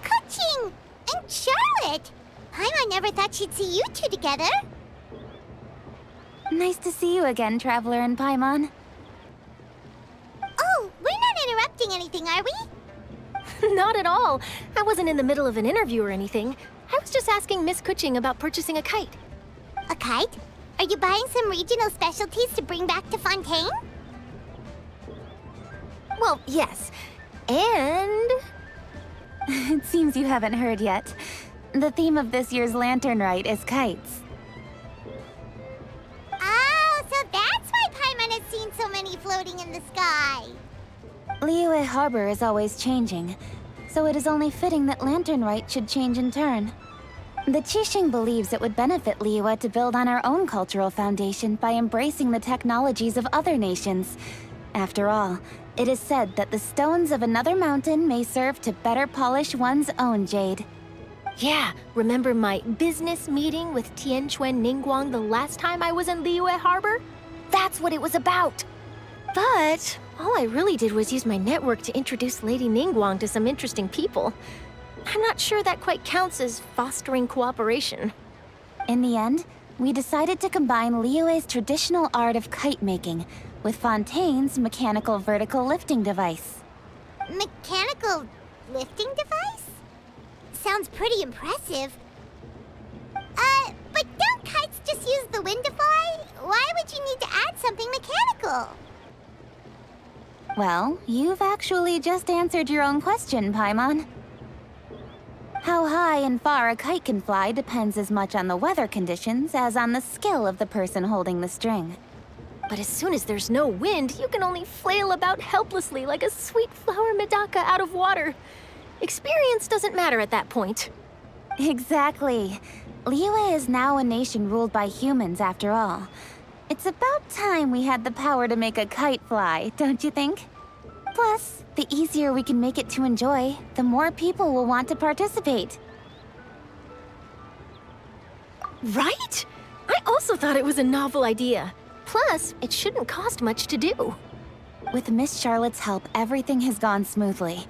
Kuching and Charlotte! Paimon never thought she'd see you two together. Nice to see you again, Traveler and Paimon. Oh, we're not interrupting anything, are we? Not at all. I wasn't in the middle of an interview or anything. I was just asking Miss Kuching about purchasing a kite. A kite? Are you buying some regional specialties to bring back to Fontaine? Well, yes. And... It seems you haven't heard yet. The theme of this year's Lantern Rite is kites. Oh, so that's why Paimon has seen so many floating in the sky. Liyue Harbor is always changing, so it is only fitting that Lantern Rite should change in turn. The Qixing believes it would benefit Liyue to build on our own cultural foundation by embracing the technologies of other nations. After all, it is said that the stones of another mountain may serve to better polish one's own jade. yeah, remember my business meeting with Tianquan Ningguang the last time I was in Liyue Harbor? That's what it was about. But all I really did was use my network to introduce Lady Ningguang to some interesting people. I'm not sure that quite counts as fostering cooperation. In the end, we decided to combine Liyue's traditional art of kite making with Fontaine's mechanical vertical lifting device. Mechanical lifting device? Sounds pretty impressive. But don't kites just use the wind to fly? Why would you need to add something mechanical? Well, you've actually just answered your own question, Paimon. How high and far a kite can fly depends as much on the weather conditions as on the skill of the person holding the string. But as soon as there's no wind, you can only flail about helplessly like a sweet flower medaka out of water. Experience doesn't matter at that point. Exactly. Liyue is now a nation ruled by humans, after all. It's about time we had the power to make a kite fly, don't you think? Plus, the easier we can make it to enjoy, the more people will want to participate. Right? I also thought it was a novel idea. Plus, it shouldn't cost much to do. With Miss Charlotte's help, everything has gone smoothly.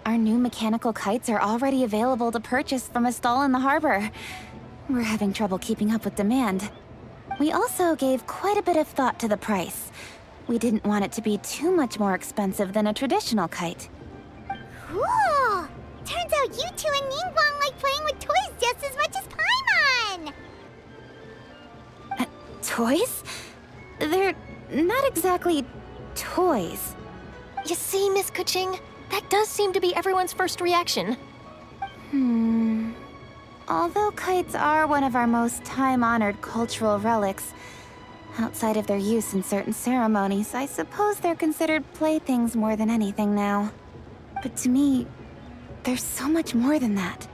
Our new mechanical kites are already available to purchase from a stall in the harbor. We're having trouble keeping up with demand. We also gave quite a bit of thought to the price. We didn't want it to be too much more expensive than a traditional kite. Cool! Turns out you two and Ningguang like playing with toys just as much as Paimon! Toys? They're not exactly toys. You see, Miss Kuching? That does seem to be everyone's first reaction. Although kites are one of our most time-honored cultural relics, outside of their use in certain ceremonies, I suppose they're considered playthings more than anything now. But to me, there's so much more than that.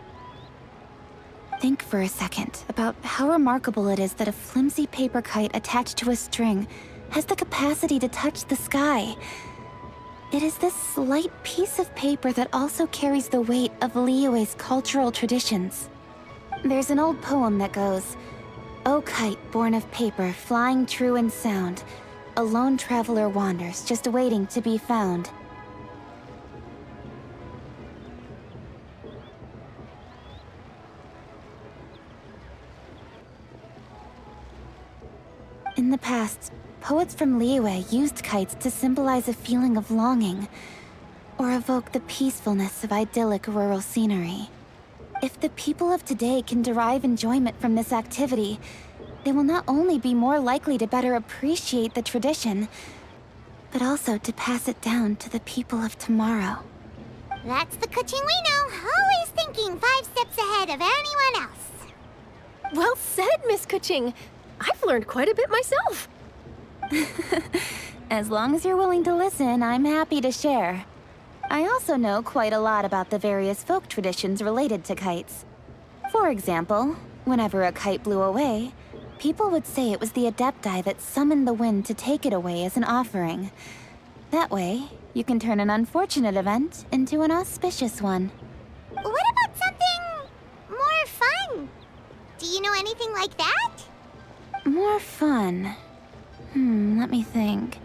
Think for a second about how remarkable it is that a flimsy paper kite attached to a string has the capacity to touch the sky. It is this slight piece of paper that also carries the weight of Liyue's cultural traditions. There's an old poem that goes, "O kite born of paper, flying true and sound, a lone traveler wanders, just waiting to be found." In the past, poets from Liyue used kites to symbolize a feeling of longing, or evoke the peacefulness of idyllic rural scenery. If the people of today can derive enjoyment from this activity, they will not only be more likely to better appreciate the tradition, but also to pass it down to the people of tomorrow. That's the Kuching we know, always thinking 5 steps ahead of anyone else. Well said, Miss Kuching. I've learned quite a bit myself. As long as you're willing to listen, I'm happy to share. I also know quite a lot about the various folk traditions related to kites. For example, whenever a kite blew away, people would say it was the Adepti that summoned the wind to take it away as an offering. That way, you can turn an unfortunate event into an auspicious one. What about something more fun? Do you know anything like that? More fun. Let me think.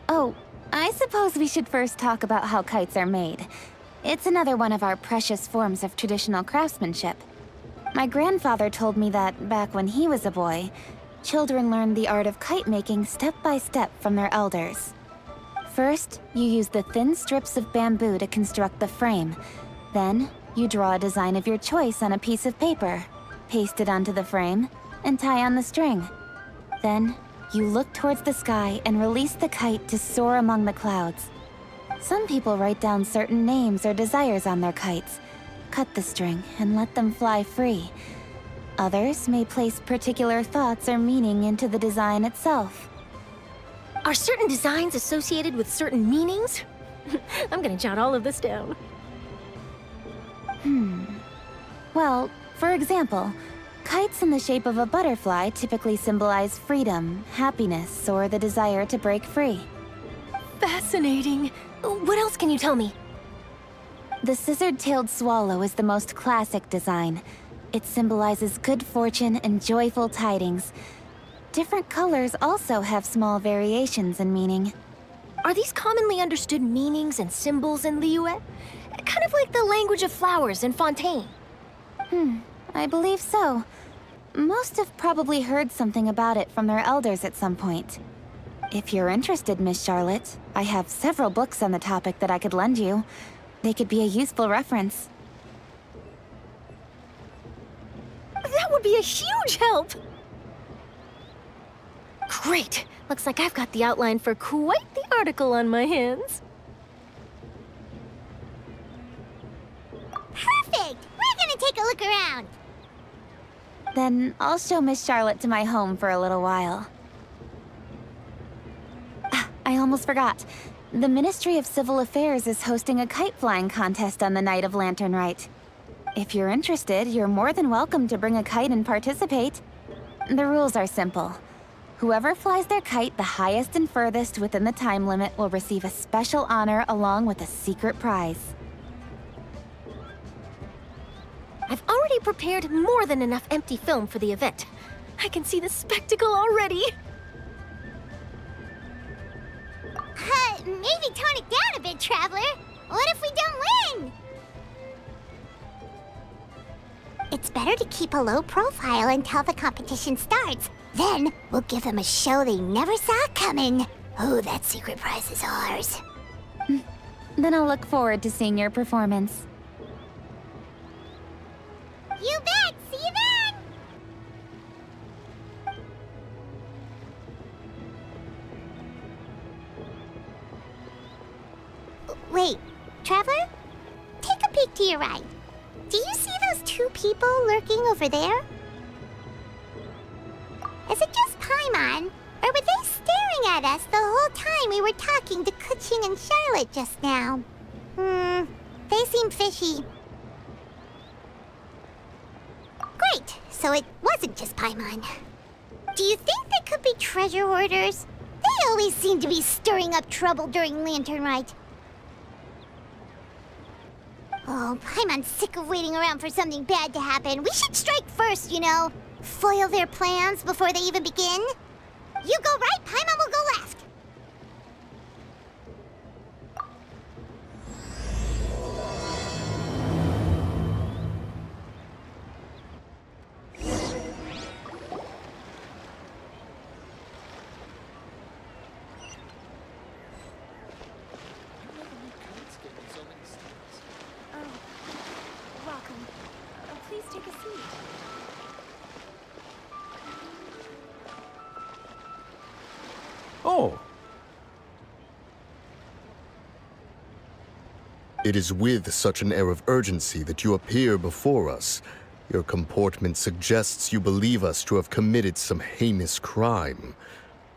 Oh, I suppose we should first talk about how kites are made. It's another one of our precious forms of traditional craftsmanship. My grandfather told me that back when he was a boy, children learned the art of kite making step by step from their elders. First, you use the thin strips of bamboo to construct the frame. Then, you draw a design of your choice on a piece of paper, paste it onto the frame, and tie on the string. Then, you look towards the sky and release the kite to soar among the clouds. Some people write down certain names or desires on their kites, cut the string, and let them fly free. Others may place particular thoughts or meaning into the design itself. Are certain designs associated with certain meanings? I'm gonna jot all of this down. Well, for example, kites in the shape of a butterfly typically symbolize freedom, happiness, or the desire to break free. Fascinating. What else can you tell me? The scissored-tailed swallow is the most classic design. It symbolizes good fortune and joyful tidings. Different colors also have small variations in meaning. Are these commonly understood meanings and symbols in Liyue? Kind of like the language of flowers in Fontaine. I believe so. Most have probably heard something about it from their elders at some point. If you're interested, Miss Charlotte, I have several books on the topic that I could lend you. They could be a useful reference. That would be a huge help! Great! Looks like I've got the outline for quite the article on my hands. Perfect! We're gonna take a look around. Then I'll show Miss Charlotte to my home for a little while. I almost forgot. The Ministry of Civil Affairs is hosting a kite flying contest on the night of Lantern Rite. If you're interested, you're more than welcome to bring a kite and participate. The rules are simple. Whoever flies their kite the highest and furthest within the time limit will receive a special honor along with a secret prize. I've already prepared more than enough empty film for the event. I can see the spectacle already. Maybe tone it down a bit, Traveler. What if we don't win? It's better to keep a low profile until the competition starts. Then, we'll give them a show they never saw coming. Oh, that secret prize is ours. Then I'll look forward to seeing your performance. You bet! See you then! Wait, Traveler? Take a peek to your right. Do you see those two people lurking over there? Is it just Paimon, or were they staring at us the whole time we were talking to Kuching and Charlotte just now? They seem fishy. Great, so it wasn't just Paimon. Do you think they could be treasure hoarders? They always seem to be stirring up trouble during Lantern Rite. Oh, Paimon's sick of waiting around for something bad to happen. We should strike first, you know. Foil their plans before they even begin. You go right, Paimon will go left. Welcome. Please take a seat. Oh, It is with such an air of urgency that you appear before us. Your comportment suggests you believe us to have committed some heinous crime.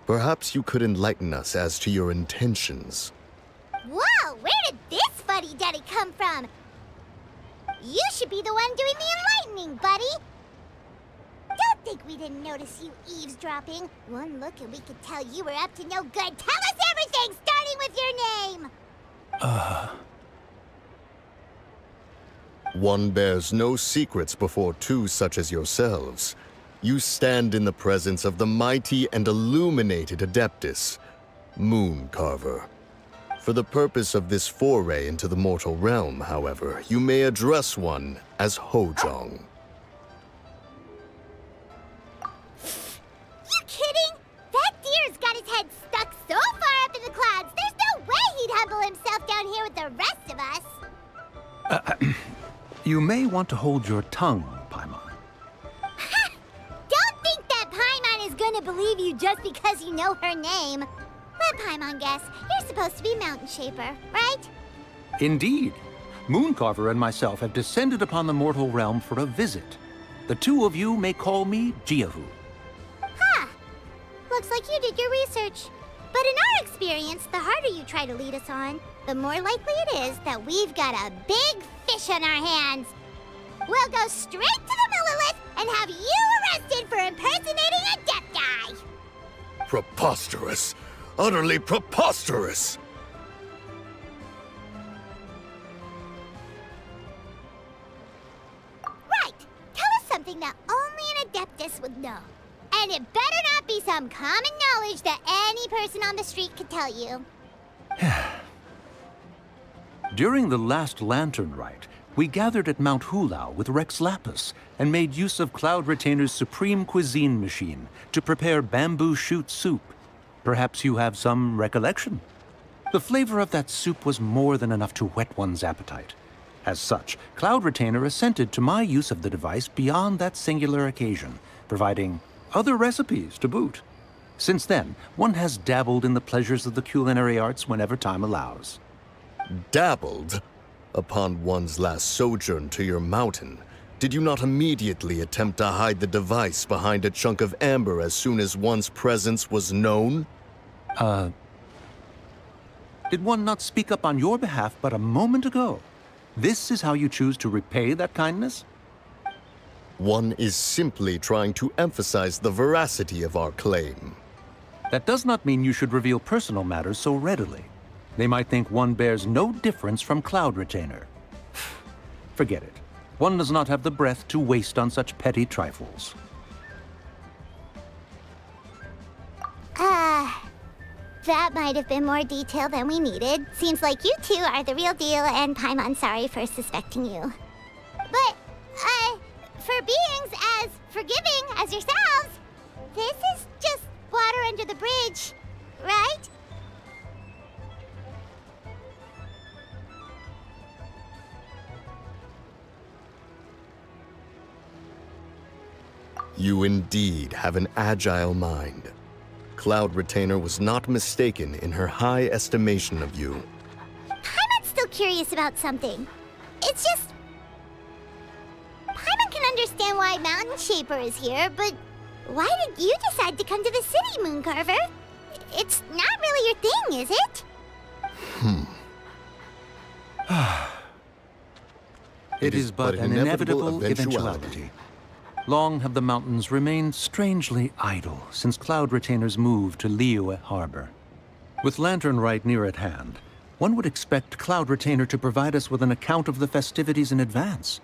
Perhaps you could enlighten us as to your intentions. Whoa, where did this come from? You should be the one doing the enlightening, buddy. Don't think we didn't notice you eavesdropping. One look and we could tell you were up to no good. Tell us everything, starting with your name. One bears no secrets before two such as yourselves. You stand in the presence of the mighty and illuminated Adeptus, Moon Carver. For the purpose of this foray into the mortal realm, however, you may address one as Hojong. You kidding? That deer's got his head stuck so far up in the clouds, there's no way he'd humble himself down here with the rest of us. You may want to hold your tongue, Paimon. Don't think that Paimon is gonna believe you just because you know her name. Let Paimon guess. You're supposed to be Mountain Shaper, right? Indeed. Mooncarver and myself have descended upon the mortal realm for a visit. The two of you may call me Jiahu. Huh. Looks like you did your research. But in our experience, the harder you try to lead us on, the more likely it is that we've got a big fish on our hands. We'll go straight to the Millilith and have you arrested for impersonating a deaf guy. Preposterous! Utterly preposterous! Right. Tell us something that only an Adeptus would know. And it better not be some common knowledge that any person on the street could tell you. During the last Lantern Rite, we gathered at Mount Hulao with Rex Lapis and made use of Cloud Retainer's supreme cuisine machine to prepare bamboo shoot soup. Perhaps you have some recollection? The flavor of that soup was more than enough to whet one's appetite. As such, Cloud Retainer assented to my use of the device beyond that singular occasion, providing other recipes to boot. Since then, one has dabbled in the pleasures of the culinary arts whenever time allows. Dabbled? Upon one's last sojourn to your mountain, did you not immediately attempt to hide the device behind a chunk of amber as soon as one's presence was known? Did one not speak up on your behalf but a moment ago? This is how you choose to repay that kindness? One is simply trying to emphasize the veracity of our claim. That does not mean you should reveal personal matters so readily. They might think one bears no difference from Cloud Retainer. Forget it. One does not have the breath to waste on such petty trifles. That might have been more detail than we needed. Seems like you two are the real deal, and Paimon sorry for suspecting you. But, for beings as forgiving as yourselves, this is just water under the bridge, right? You indeed have an agile mind. Cloud Retainer was not mistaken in her high estimation of you. Paimon's still curious about something. It's just... Paimon can understand why Mountain Shaper is here, but why did you decide to come to the city, Mooncarver? It's not really your thing, is it? It is but an inevitable eventuality. Long have the mountains remained strangely idle since Cloud Retainer's move to Liyue Harbor. With Lantern Rite near at hand, one would expect Cloud Retainer to provide us with an account of the festivities in advance.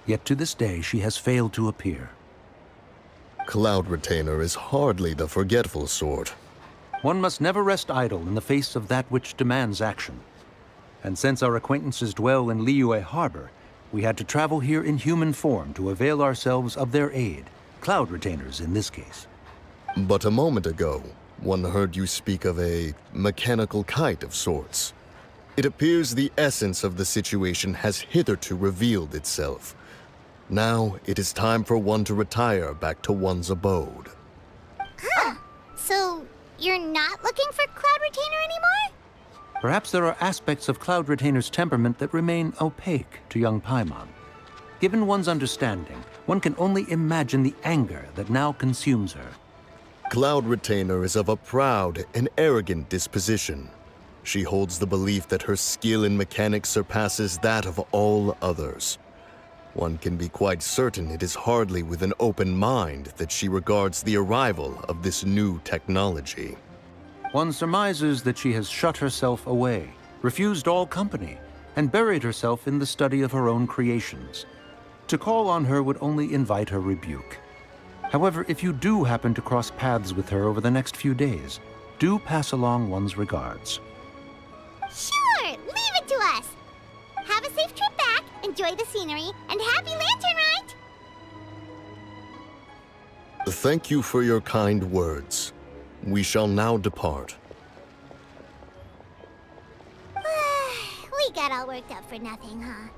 Yet to this day, she has failed to appear. Cloud Retainer is hardly the forgetful sort. One must never rest idle in the face of that which demands action. And since our acquaintances dwell in Liyue Harbor, we had to travel here in human form to avail ourselves of their aid, Cloud Retainers in this case. But a moment ago, one heard you speak of a mechanical kite of sorts. It appears the essence of the situation has hitherto revealed itself. Now it is time for one to retire back to one's abode. So, you're not looking for Cloud Retainer anymore? Perhaps there are aspects of Cloud Retainer's temperament that remain opaque to young Paimon. Given one's understanding, one can only imagine the anger that now consumes her. Cloud Retainer is of a proud and arrogant disposition. She holds the belief that her skill in mechanics surpasses that of all others. One can be quite certain it is hardly with an open mind that she regards the arrival of this new technology. One surmises that she has shut herself away, refused all company, and buried herself in the study of her own creations. To call on her would only invite her rebuke. However, if you do happen to cross paths with her over the next few days, do pass along one's regards. Sure, leave it to us. Have a safe trip back, enjoy the scenery, and happy Lantern Rite! Thank you for your kind words. We shall now depart. We got all worked up for nothing, huh?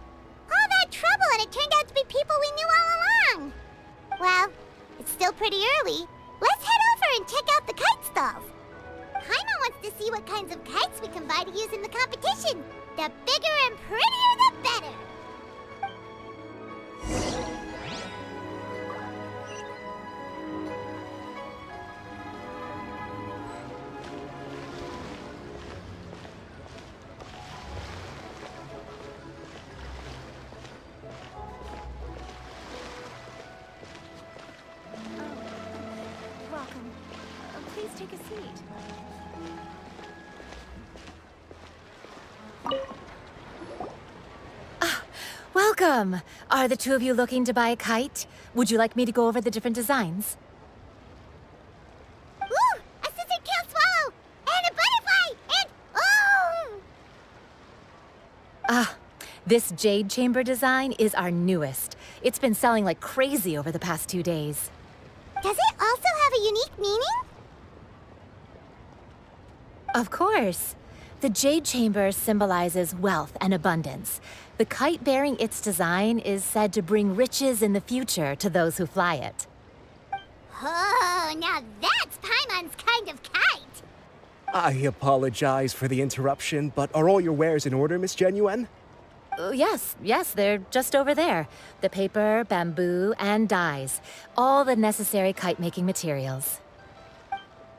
All that trouble and it turned out to be people we knew all along! Well, it's still pretty early. Let's head over and check out the kite stalls. Paimon wants to see what kinds of kites we can buy to use in the competition. The bigger and prettier, the better! Welcome. Please take a seat. Welcome! Are the two of you looking to buy a kite? Would you like me to go over the different designs? Ooh! A scissor-tailed swallow! And a butterfly! And... oh! This jade chamber design is our newest. It's been selling like crazy over the past 2 days. Does it also have a unique meaning? Of course. The jade chamber symbolizes wealth and abundance. The kite bearing its design is said to bring riches in the future to those who fly it. Oh, now that's Paimon's kind of kite! I apologize for the interruption, but are all your wares in order, Miss Genuine? Yes, they're just over there. The paper, bamboo, and dyes. All the necessary kite-making materials.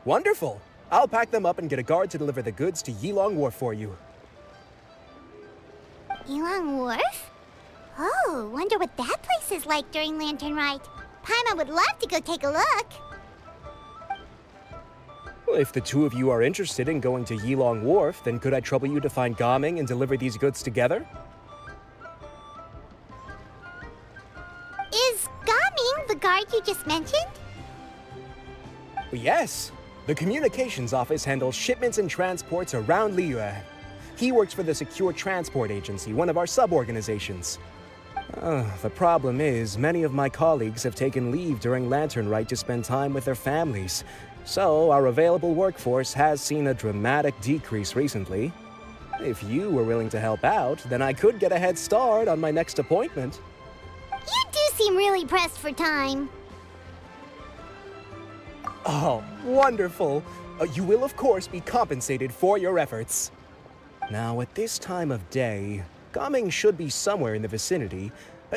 Wonderful! I'll pack them up and get a guard to deliver the goods to Yilong Wharf for you. Yilong Wharf? Oh, wonder what that place is like during Lantern Rite. Paimon would love to go take a look. Well, if the two of you are interested in going to Yilong Wharf, then could I trouble you to find Gaming and deliver these goods together? Is Gaming the guard you just mentioned? Yes. The communications office handles shipments and transports around Liyue. He works for the Secure Transport Agency, one of our sub-organizations. The problem is, many of my colleagues have taken leave during Lantern Rite to spend time with their families. So, our available workforce has seen a dramatic decrease recently. If you were willing to help out, then I could get a head start on my next appointment. You do seem really pressed for time. Oh, wonderful! You will, of course, be compensated for your efforts. Now, at this time of day, Gaming should be somewhere in the vicinity.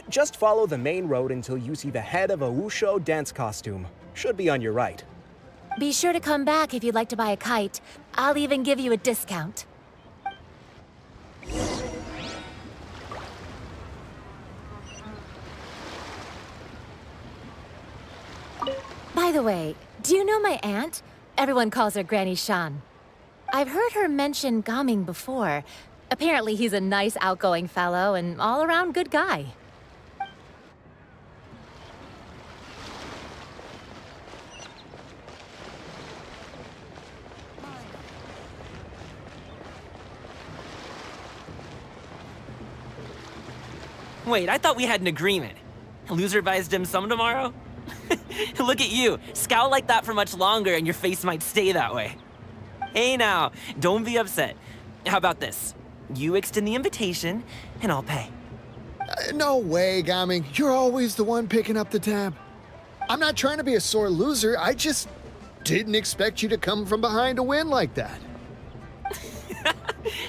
Just follow the main road until you see the head of a Wushu dance costume. Should be on your right. Be sure to come back if you'd like to buy a kite. I'll even give you a discount. By the way, do you know my aunt? Everyone calls her Granny Shan. I've heard her mention Gaming before. Apparently he's a nice, outgoing fellow and all-around good guy. Wait, I thought we had an agreement. Loser buys dim sum tomorrow? Look at you. Scowl like that for much longer and your face might stay that way. Hey now, don't be upset. How about this? You extend the invitation, and I'll pay. No way, Gaming. You're always the one picking up the tab. I'm not trying to be a sore loser. I just didn't expect you to come from behind to win like that.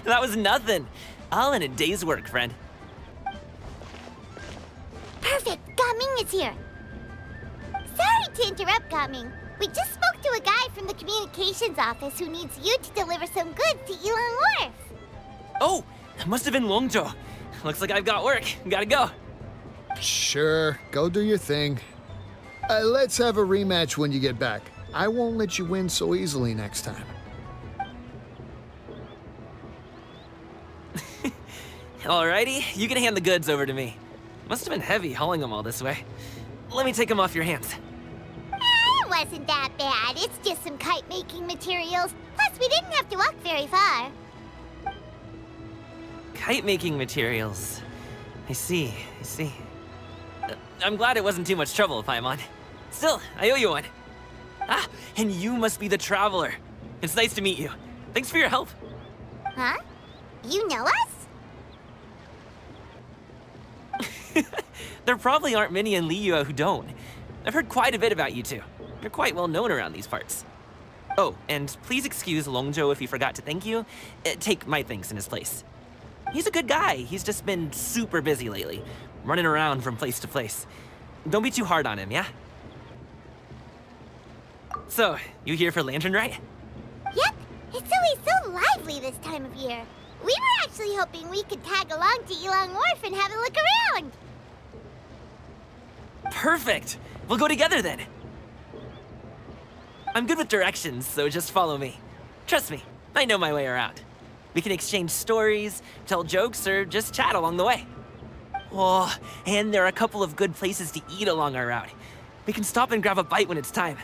That was nothing. All in a day's work, friend. Perfect! Gaming is here! Sorry to interrupt, Gaming, We just spoke to a guy from the communications office who needs you to deliver some goods to Yilong Wharf. Oh, that must have been Longzhou. Looks like I've got work. Gotta go. Sure, go do your thing. Let's have a rematch when you get back. I won't let you win so easily next time. Alrighty, you can hand the goods over to me. Must have been heavy hauling them all this way. Let me take them off your hands. It wasn't that bad. It's just some kite-making materials. Plus, we didn't have to walk very far. Kite-making materials. I see. I'm glad it wasn't too much trouble, Paimon. Still, I owe you one. Ah, and you must be the traveler. It's nice to meet you. Thanks for your help. Huh? You know us? There probably aren't many in Liyue who don't. I've heard quite a bit about you two. You're quite well known around these parts. Oh, and please excuse Longzhou if he forgot to thank you. Take my thanks in his place. He's a good guy. He's just been super busy lately, running around from place to place. Don't be too hard on him, yeah? So, you here for Lantern Rite? Yep. It's always so lively this time of year. We were actually hoping we could tag along to Yilong Wharf and have a look around. Perfect! We'll go together then. I'm good with directions, so just follow me. Trust me, I know my way around. We can exchange stories, tell jokes, or just chat along the way. Oh, and there are a couple of good places to eat along our route. We can stop and grab a bite when it's time.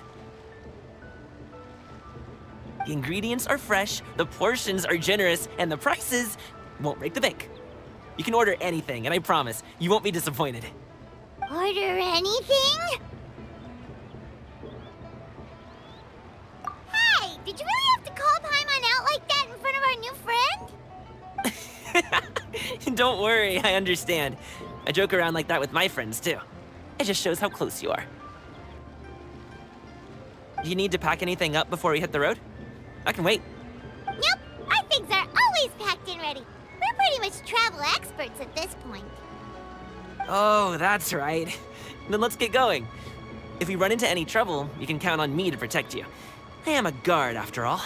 The ingredients are fresh, the portions are generous, and the prices won't break the bank. You can order anything, and I promise, you won't be disappointed. Order anything? Hey, did you really have to call Paimon out like that in front of our new friend? Don't worry, I understand. I joke around like that with my friends, too. It just shows how close you are. Do you need to pack anything up before we hit the road? I can wait. Nope, our things are always packed and ready. We're pretty much travel experts at this point. Oh, that's right. Then let's get going. If we run into any trouble, you can count on me to protect you. I am a guard, after all.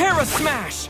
Terra Smash!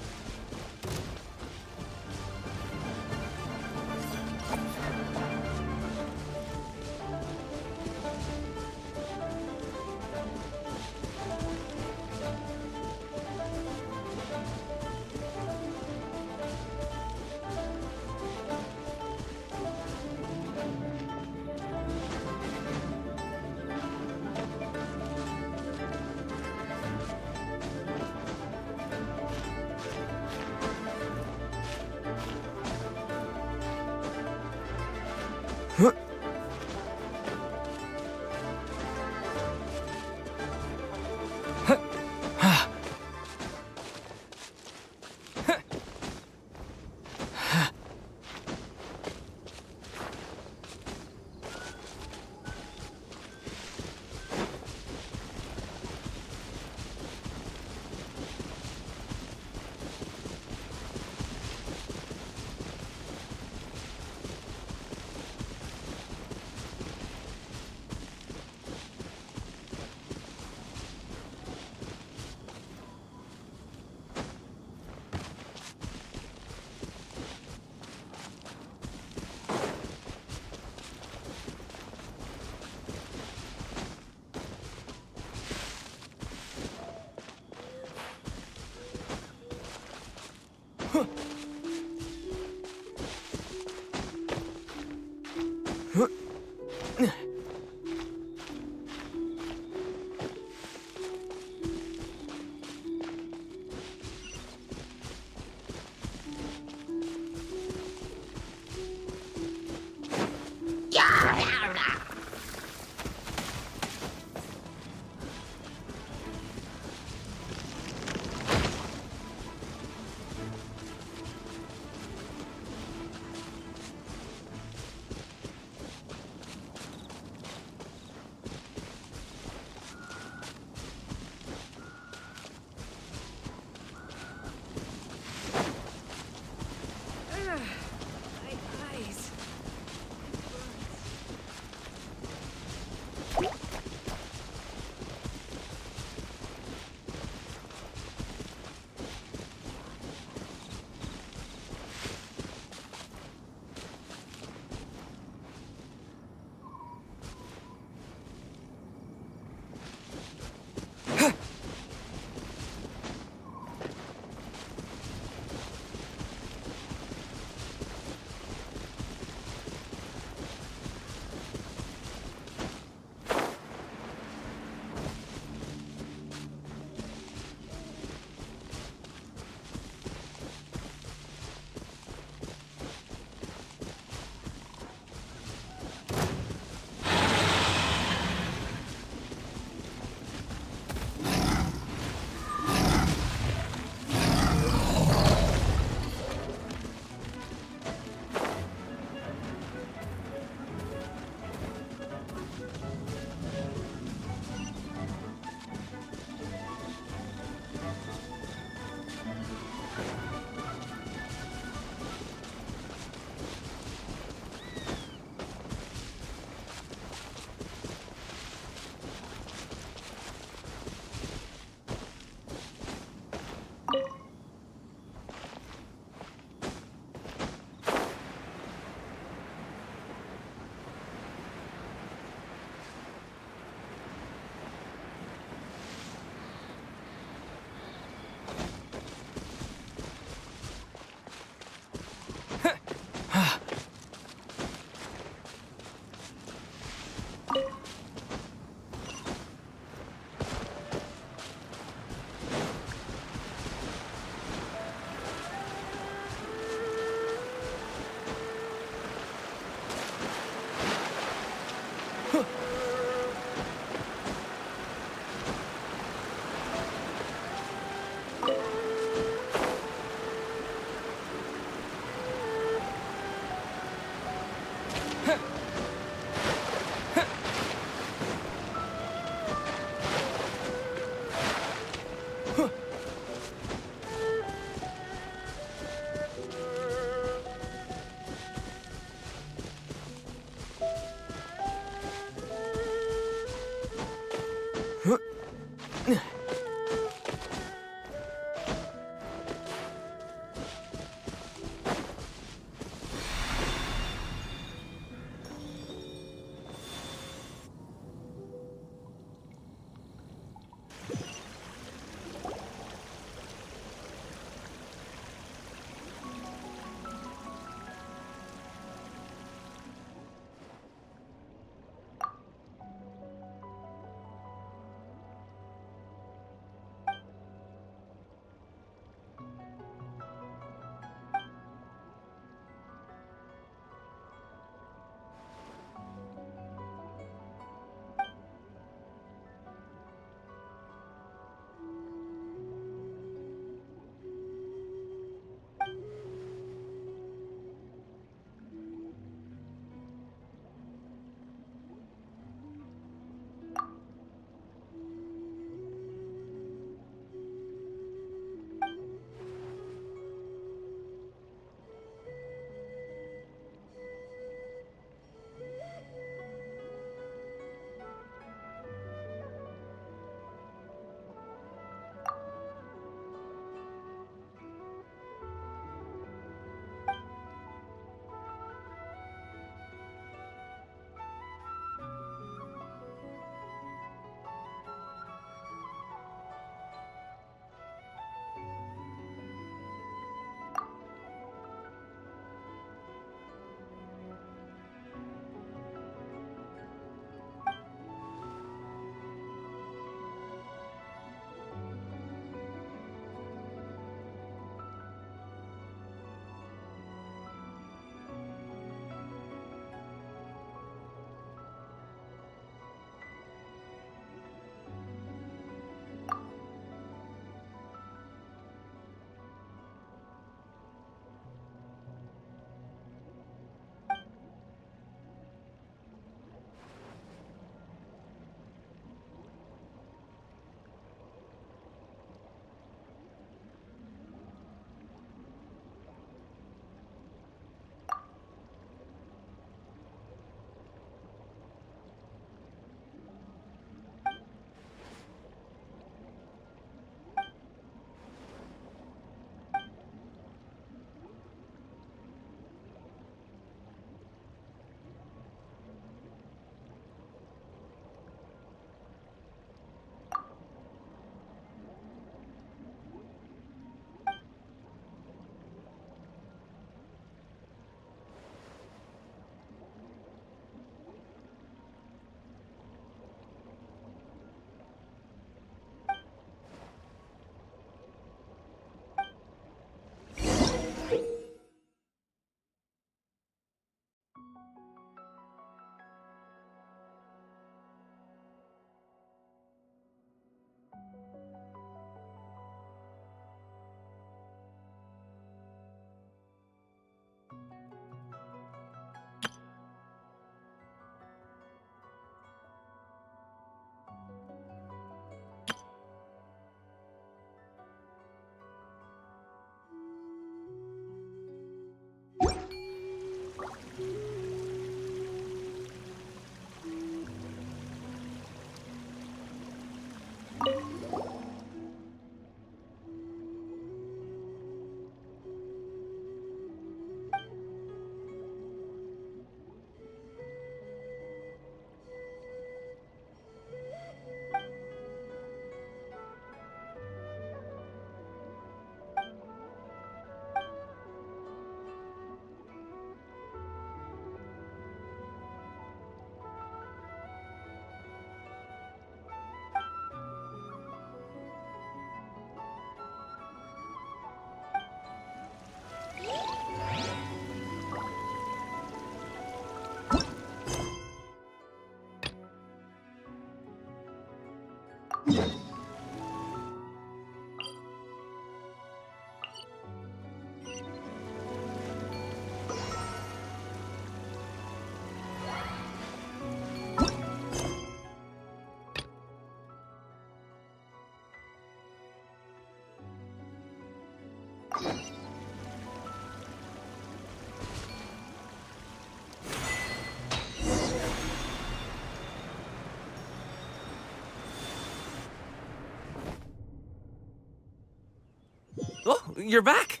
Oh, you're back!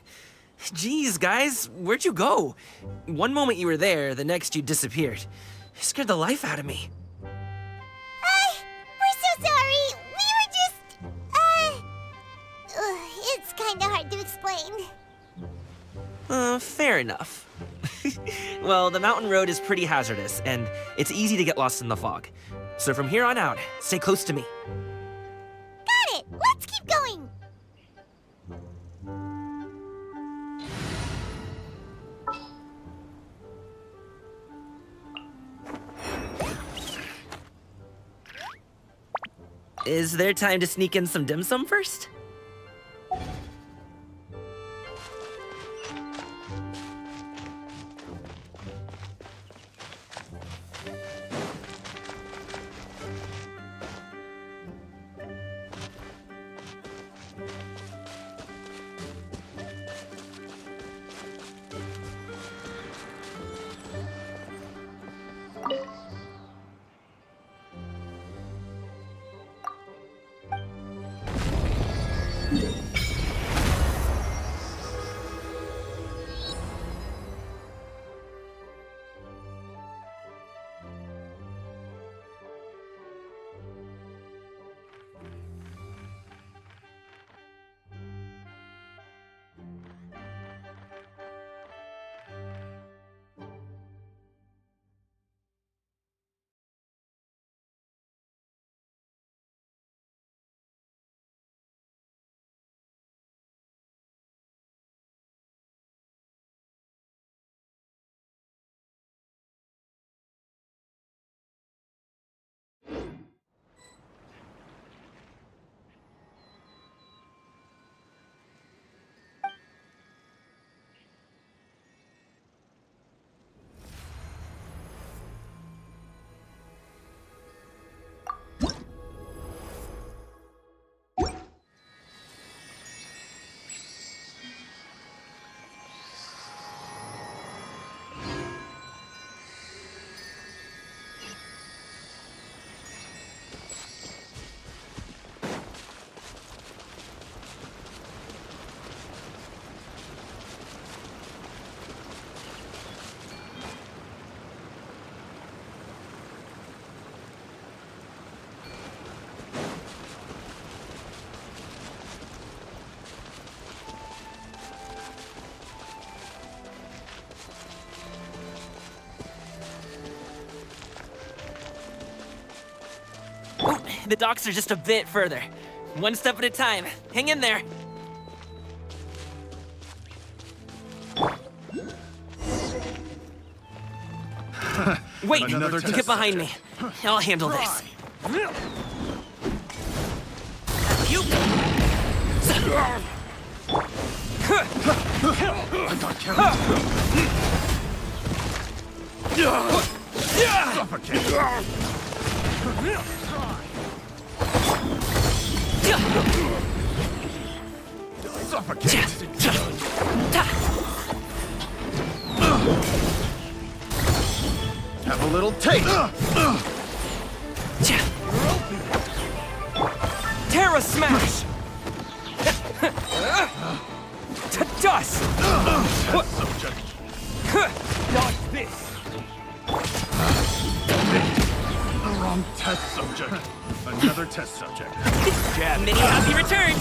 Jeez, guys, where'd you go? One moment you were there, the next you disappeared. You scared the life out of me. We're so sorry. We were just, it's kinda hard to explain. Fair enough. Well, the mountain road is pretty hazardous, and it's easy to get lost in the fog. So from here on out, stay close to me. Got it! Let's keep going! Is there time to sneak in some dim sum first? The docks are just a bit further. One step at a time. Hang in there. Wait, get behind me. I'll handle this. You. I got carried. Suffocate. little taste! Terra Smash! To dust! Test subject. Not this! The wrong test subject. Another test subject. Jab. Many happy returns!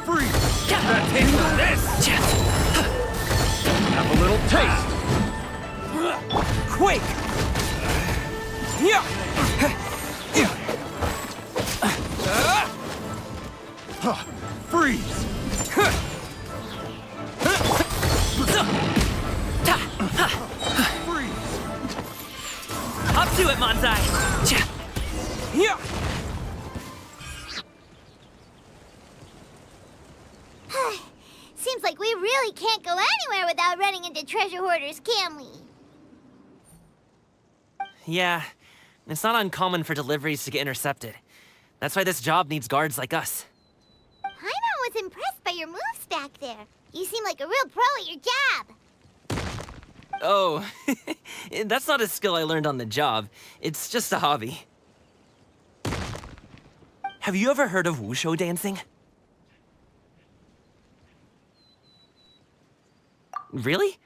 Freeze! That handle this! Have a little taste! Quake! Yeah! Freeze! Freeze! Up to it, Manzai! Yeah! Seems like we really can't go anywhere without running into treasure hoarders, can we? Yeah, it's not uncommon for deliveries to get intercepted. That's why this job needs guards like us. Paimon was impressed by your moves back there. You seem like a real pro at your job. Oh, that's not a skill I learned on the job. It's just a hobby. Have you ever heard of wushu dancing? Really?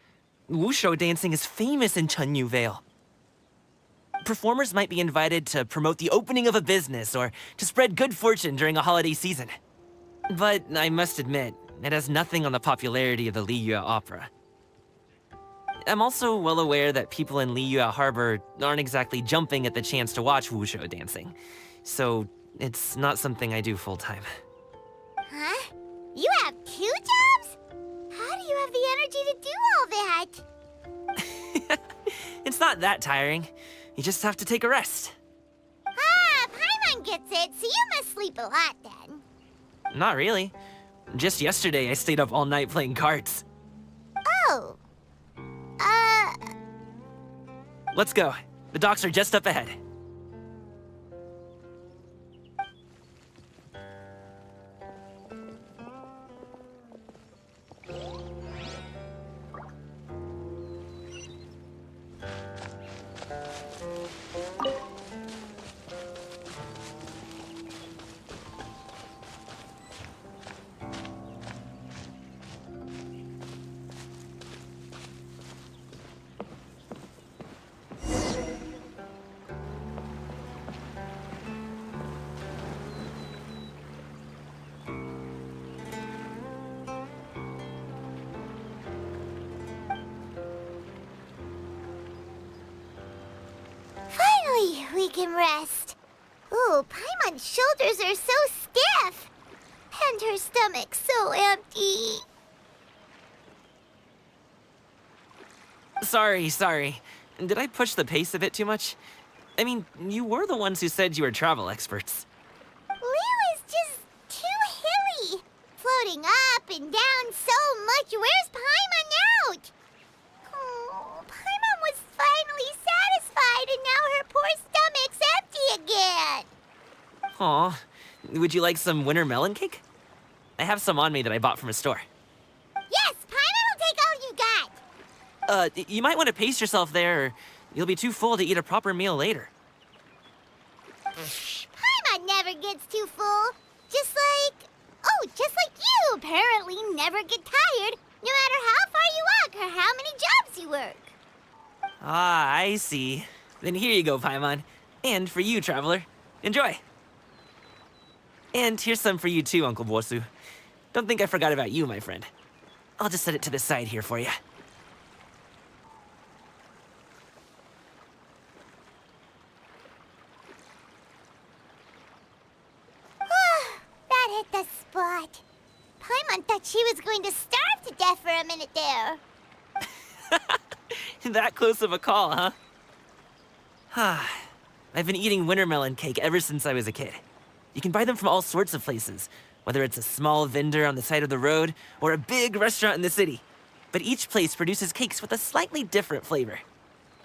Wushu dancing is famous in Chunyu Vale. Performers might be invited to promote the opening of a business or to spread good fortune during a holiday season. But I must admit, it has nothing on the popularity of the Liyue opera. I'm also well aware that people in Liyue Harbor aren't exactly jumping at the chance to watch wushu dancing, so it's not something I do full-time. Huh? You have 2 jobs? How do you have the energy to do all that? It's not that tiring. You just have to take a rest. Ah, Paimon gets it, so you must sleep a lot then. Not really. Just yesterday, I stayed up all night playing cards. Oh. Let's go. The docks are just up ahead. Finally, we can rest. Ooh, Paimon's shoulders are so stiff. And her stomach so empty. Sorry. Did I push the pace a bit too much? I mean, you were the ones who said you were travel experts. Liu is just too hilly. Floating up and down so much. Where's Paimon out? Oh, Paimon was finally satisfied and now her poor stomach's empty again. Aw, would you like some winter melon cake? I have some on me that I bought from a store. Yes, Paimon will take all you got. You might want to pace yourself there, or you'll be too full to eat a proper meal later. Paimon never gets too full. Just like you apparently never get tired, no matter how far you walk or how many jobs you work. Ah, I see. Then here you go, Paimon. And for you, traveler. Enjoy. And here's some for you too, Uncle Bosu. Don't think I forgot about you, my friend. I'll just set it to the side here for you. That hit the spot. Paimon thought she was going to starve to death for a minute there. That close of a call, huh? I've been eating winter melon cake ever since I was a kid. You can buy them from all sorts of places, whether it's a small vendor on the side of the road or a big restaurant in the city. But each place produces cakes with a slightly different flavor.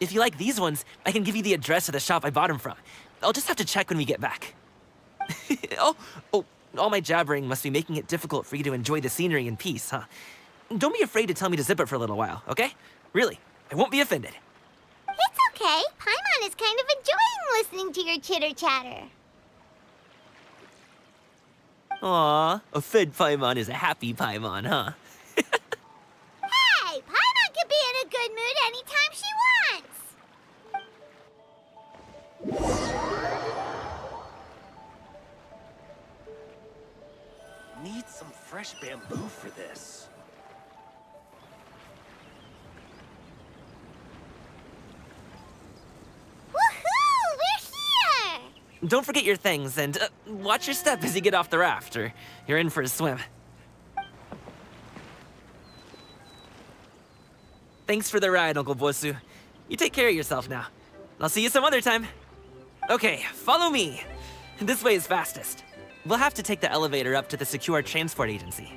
If you like these ones, I can give you the address of the shop I bought them from. I'll just have to check when we get back. Oh, All my jabbering must be making it difficult for you to enjoy the scenery in peace, huh? Don't be afraid to tell me to zip it for a little while, okay? Really, I won't be offended. It's okay. Paimon is kind of enjoying listening to your chitter-chatter. Aw, a fed Paimon is a happy Paimon, huh? Hey, Paimon can be in a good mood anytime she wants. Need some fresh bamboo for this. Woohoo! We're here! Don't forget your things, and watch your step as you get off the raft, or you're in for a swim. Thanks for the ride, Uncle Bosu. You take care of yourself now. I'll see you some other time. Okay, follow me. This way is fastest. We'll have to take the elevator up to the secure transport agency.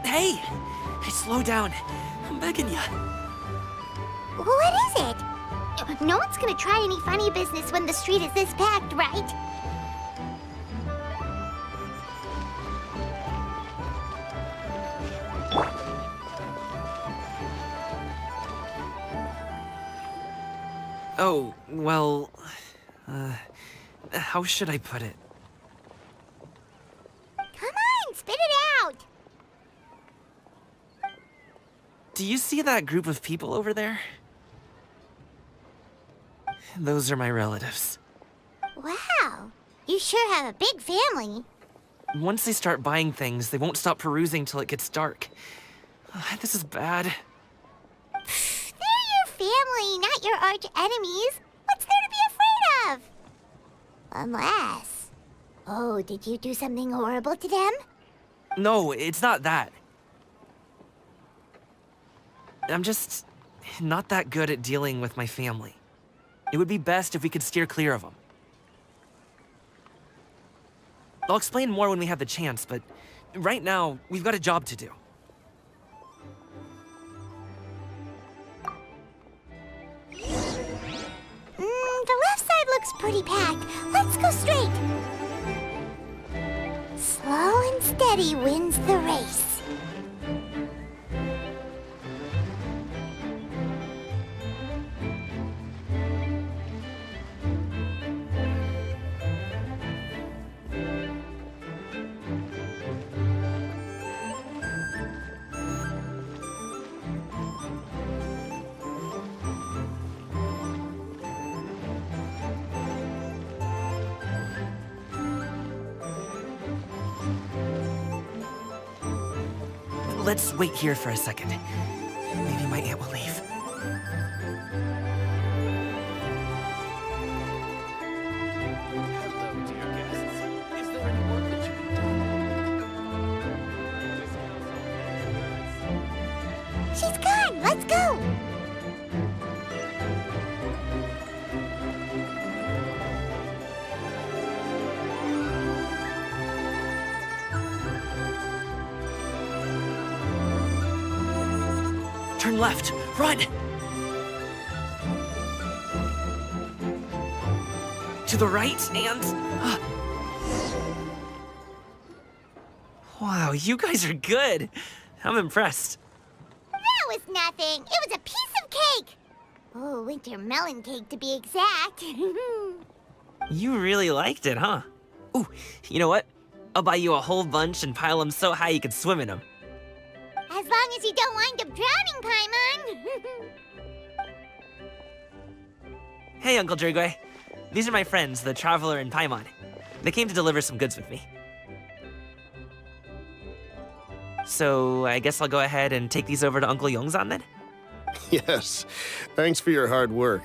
Hey! Slow down. I'm begging ya. What is it? No one's gonna try any funny business when the street is this packed, right? Oh, well... how should I put it? Come on, spit it out! Do you see that group of people over there? Those are my relatives. Wow, you sure have a big family. Once they start buying things, they won't stop perusing till it gets dark. This is bad. They're your family, not your arch enemies. What's there to be afraid of? Unless... Oh, did you do something horrible to them? No, it's not that. I'm just not that good at dealing with my family. It would be best if we could steer clear of them. I'll explain more when we have the chance, but right now, we've got a job to do. The left side looks pretty packed. Let's go straight. Slow and steady wins the race. Let's wait here for a second. Maybe my aunt will leave. Hello, dear guests. Is there any work that you can do? She's gone. Let's go. Turn left! Run! To the right and... Wow, you guys are good. I'm impressed. That was nothing. It was a piece of cake. Oh, winter melon cake to be exact. You really liked it, huh? Ooh, you know what? I'll buy you a whole bunch and pile them so high you could swim in them. As long as you don't wind up drowning, Paimon. Hey, Uncle Jirgwe. These are my friends, the Traveler and Paimon. They came to deliver some goods with me. So, I guess I'll go ahead and take these over to Uncle Yongzan then? Yes, thanks for your hard work.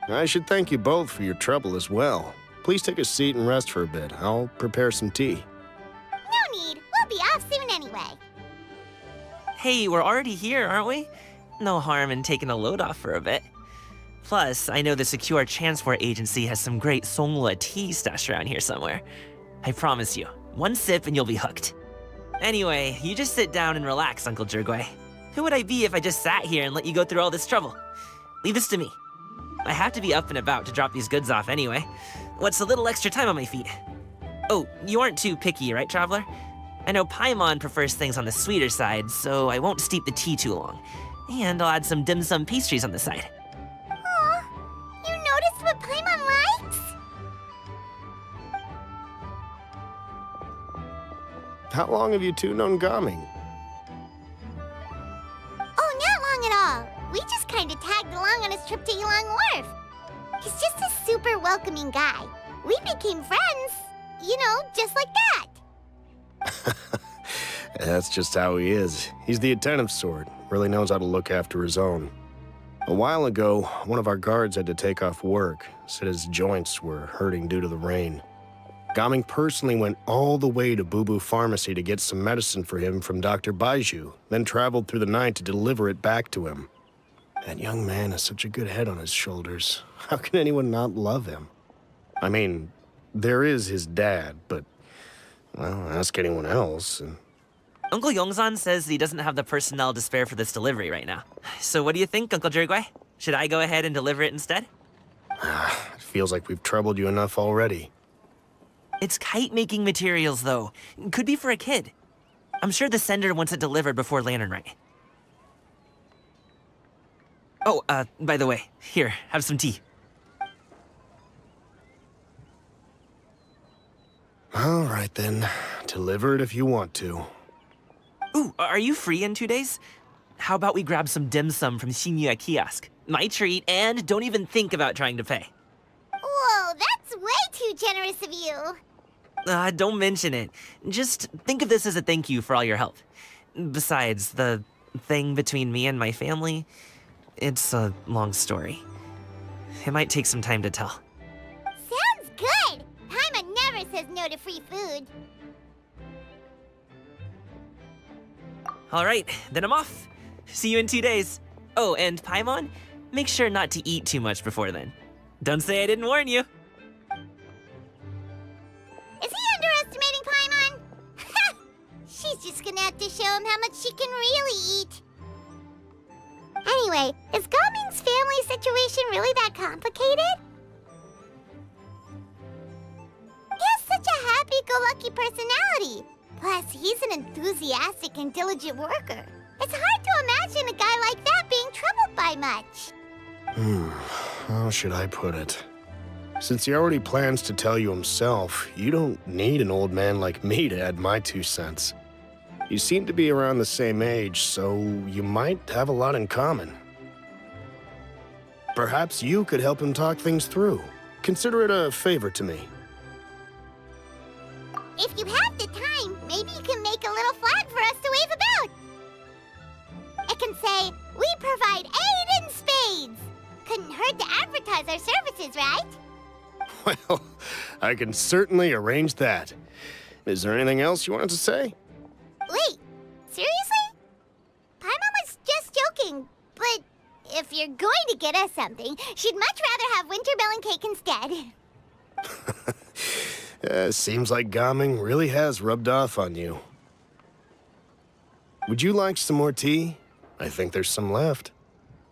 I should thank you both for your trouble as well. Please take a seat and rest for a bit. I'll prepare some tea. No need. We'll be off soon anyway. Hey, we're already here, aren't we? No harm in taking a load off for a bit. Plus, I know the Secure Transport Agency has some great Songhua tea stashed around here somewhere. I promise you, one sip and you'll be hooked. Anyway, you just sit down and relax, Uncle Jirgwe. Who would I be if I just sat here and let you go through all this trouble? Leave this to me. I have to be up and about to drop these goods off anyway. What's a little extra time on my feet? Oh, you aren't too picky, right, Traveler? I know Paimon prefers things on the sweeter side, so I won't steep the tea too long. And I'll add some dim sum pastries on the side. Aw, you noticed what Paimon likes? How long have you two known Gaming? Oh, not long at all. We just kind of tagged along on his trip to Yulong Wharf. He's just a super welcoming guy. We became friends, you know, just like that. That's just how he is. He's the attentive sort, really knows how to look after his own. A while ago, one of our guards had to take off work, said his joints were hurting due to the rain. Gaming personally went all the way to Boo Boo Pharmacy to get some medicine for him from Dr. Baiju, then traveled through the night to deliver it back to him. That young man has such a good head on his shoulders. How can anyone not love him? I mean, there is his dad, but, well, ask anyone else. And Uncle Yongzan says he doesn't have the personnel to spare for this delivery right now. So what do you think, Uncle Jirgwe? Should I go ahead and deliver it instead? It feels like we've troubled you enough already. It's kite-making materials, though. Could be for a kid. I'm sure the sender wants it delivered before Lantern Rite. Oh, by the way, here, have some tea. All right, then. Deliver it if you want to. Ooh, are you free in 2 days? How about we grab some dim sum from Shinya Kiosk? My treat, and don't even think about trying to pay. Whoa, that's way too generous of you. Don't mention it. Just think of this as a thank you for all your help. Besides, the thing between me and my family, it's a long story. It might take some time to tell. Sounds good. Paimon never says no to free food. All right, then I'm off. See you in 2 days. Oh, and Paimon, make sure not to eat too much before then. Don't say I didn't warn you. Is he underestimating Paimon? Ha! She's just gonna have to show him how much she can really eat. Anyway, is Gaming's family situation really that complicated? He has such a happy-go-lucky personality. Plus, he's an enthusiastic and diligent worker. It's hard to imagine a guy like that being troubled by much. How should I put it? Since he already plans to tell you himself, you don't need an old man like me to add my 2 cents. You seem to be around the same age, so you might have a lot in common. Perhaps you could help him talk things through. Consider it a favor to me. If you have the time, maybe you can make a little flag for us to wave about. It can say, "We provide aid in spades." Couldn't hurt to advertise our services, right? Well, I can certainly arrange that. Is there anything else you wanted to say? Wait, seriously? Paimon was just joking, but if you're going to get us something, she'd much rather have winter melon cake instead. Seems like Gaming really has rubbed off on you. Would you like some more tea? I think there's some left.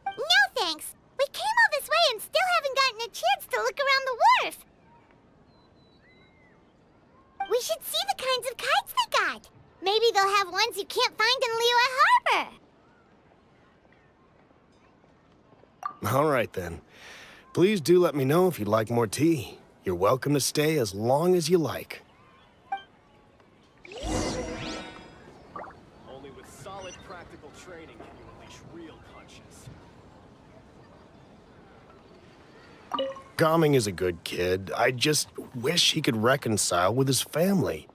No thanks. We came all this way and still haven't gotten a chance to look around the wharf. We should see the kinds of kites they got. Maybe they'll have ones you can't find in Liyue Harbor. All right, then. Please do let me know if you'd like more tea. You're welcome to stay as long as you like. Only with solid practical training can you unleash real punches. Gaming is a good kid. I just wish he could reconcile with his family.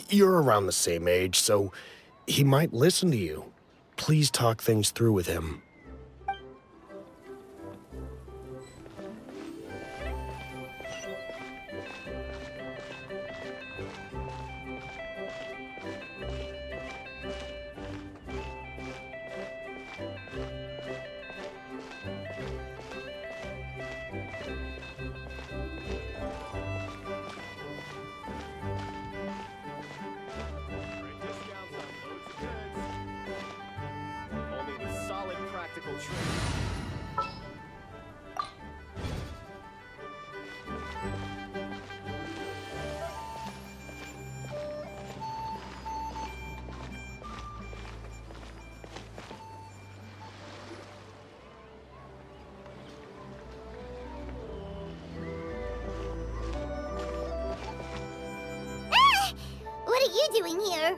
You're around the same age, so he might listen to you. Please talk things through with him. Only with solid practical training. What are you doing here?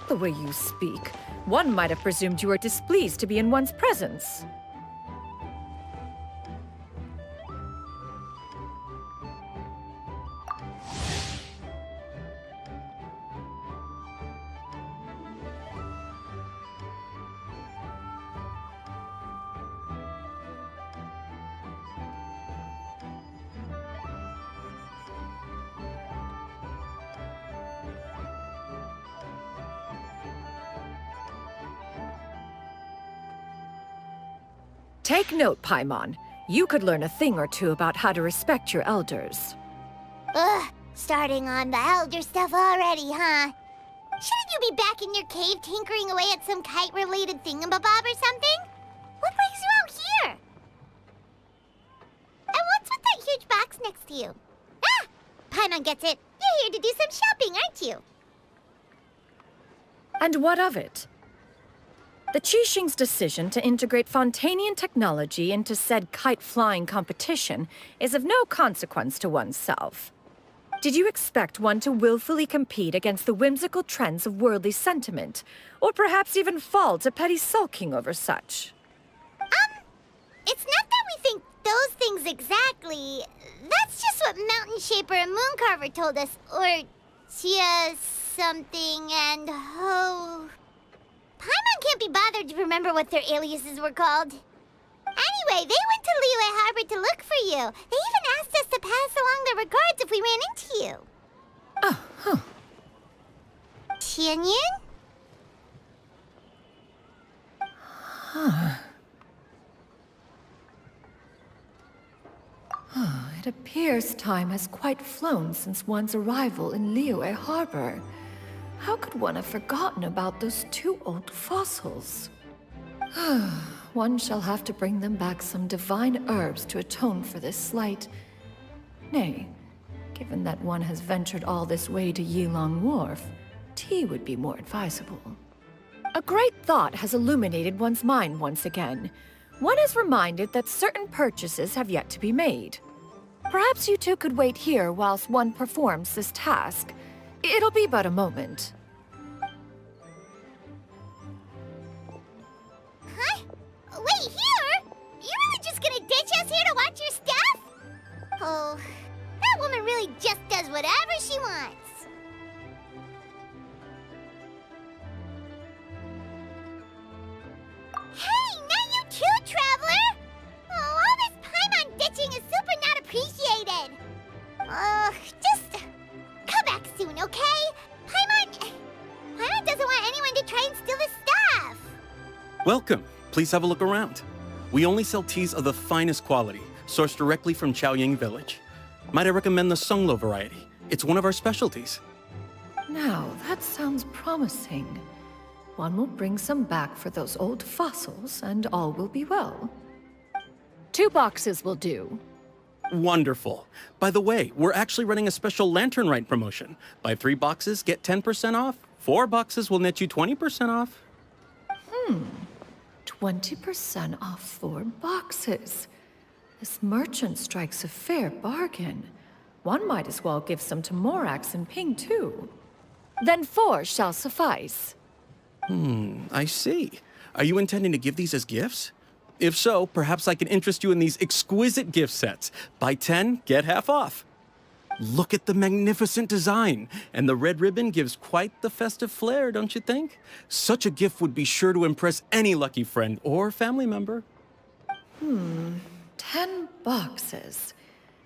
The way you speak, one might have presumed you were displeased to be in one's presence. Take note, Paimon. You could learn a thing or two about how to respect your elders. Ugh, starting on the elder stuff already, huh? Shouldn't you be back in your cave tinkering away at some kite-related thingamabob or something? What brings you out here? And what's with that huge box next to you? Ah! Paimon gets it. You're here to do some shopping, aren't you? And what of it? The Qixing's decision to integrate Fontainian technology into said kite-flying competition is of no consequence to oneself. Did you expect one to willfully compete against the whimsical trends of worldly sentiment, or perhaps even fall to petty sulking over such? It's not that we think those things exactly. That's just what Mountain Shaper and Mooncarver told us, or Tia something and Ho... Paimon can't be bothered to remember what their aliases were called. Anyway, they went to Liyue Harbor to look for you. They even asked us to pass along their regards if we ran into you. Oh, huh. Tianyun? Huh. It appears time has quite flown since one's arrival in Liyue Harbor. How could one have forgotten about those two old fossils? One shall have to bring them back some divine herbs to atone for this slight. Nay, given that one has ventured all this way to Yilong Wharf, tea would be more advisable. A great thought has illuminated one's mind once again. One is reminded that certain purchases have yet to be made. Perhaps you two could wait here whilst one performs this task. It'll be but a moment. Huh? Wait, here? You really just gonna ditch us here to watch your stuff? Oh, that woman really just does whatever she wants. Hey, not you too, Traveler! Oh, all this Paimon ditching is super not appreciated. Just come back soon, okay? Paimon doesn't want anyone to try and steal his stuff. Welcome. Please have a look around. We only sell teas of the finest quality, sourced directly from Chaoying Village. Might I recommend the Songlo variety? It's one of our specialties. Now, that sounds promising. One will bring some back for those old fossils, and all will be well. 2 boxes will do. Wonderful. By the way, we're actually running a special Lantern Rite promotion. Buy 3 boxes, get 10% off. 4 boxes will net you 20% off. 20% off 4 boxes. This merchant strikes a fair bargain. One might as well give some to Morax and Ping, too. Then 4 shall suffice. I see. Are you intending to give these as gifts? If so, perhaps I can interest you in these exquisite gift sets. Buy 10, get half off. Look at the magnificent design, and the red ribbon gives quite the festive flair, don't you think? Such a gift would be sure to impress any lucky friend or family member. 10 boxes.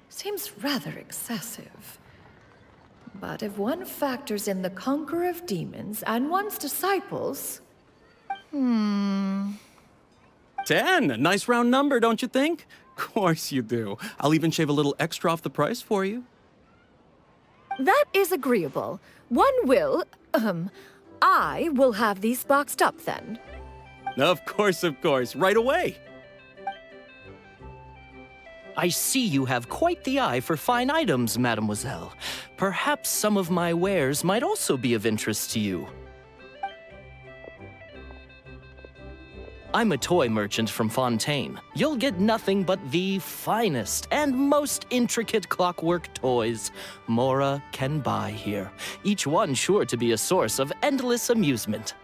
Seems rather excessive. But if one factors in the Conqueror of Demons and one's disciples... 10! A nice round number, don't you think? Course you do. I'll even shave a little extra off the price for you. That is agreeable. One will, I will have these boxed up then. Of course, right away. I see you have quite the eye for fine items, mademoiselle. Perhaps some of my wares might also be of interest to you. I'm a toy merchant from Fontaine. You'll get nothing but the finest and most intricate clockwork toys Mora can buy here, each one sure to be a source of endless amusement.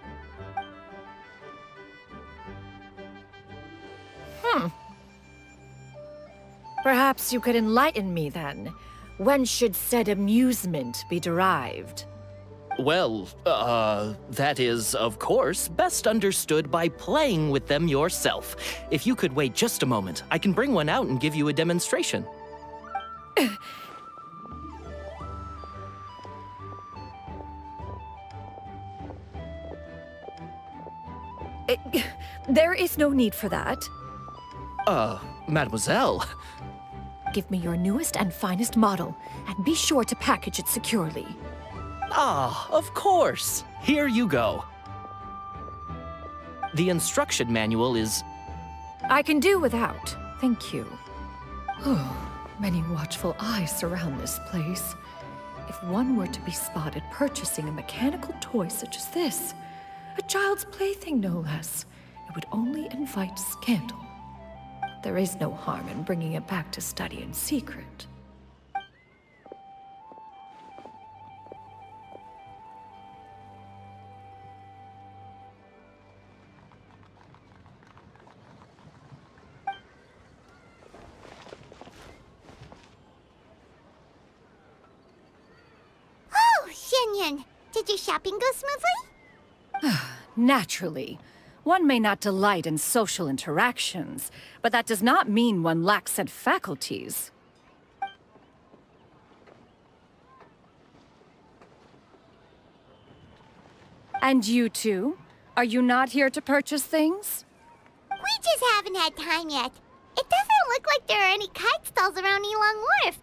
Perhaps you could enlighten me then. When should said amusement be derived? Well, that is, of course, best understood by playing with them yourself. If you could wait just a moment, I can bring one out and give you a demonstration. There is no need for that. Mademoiselle. Give me your newest and finest model, and be sure to package it securely. Ah, of course. Here you go. The instruction manual is... I can do without, thank you. Oh, many watchful eyes surround this place. If one were to be spotted purchasing a mechanical toy such as this, a child's plaything no less, it would only invite scandal. There is no harm in bringing it back to study in secret. Did your shopping go smoothly? Naturally. One may not delight in social interactions, but that does not mean one lacks said faculties. And you two? Are you not here to purchase things? We just haven't had time yet. It doesn't look like there are any kite stalls around Elong Wharf,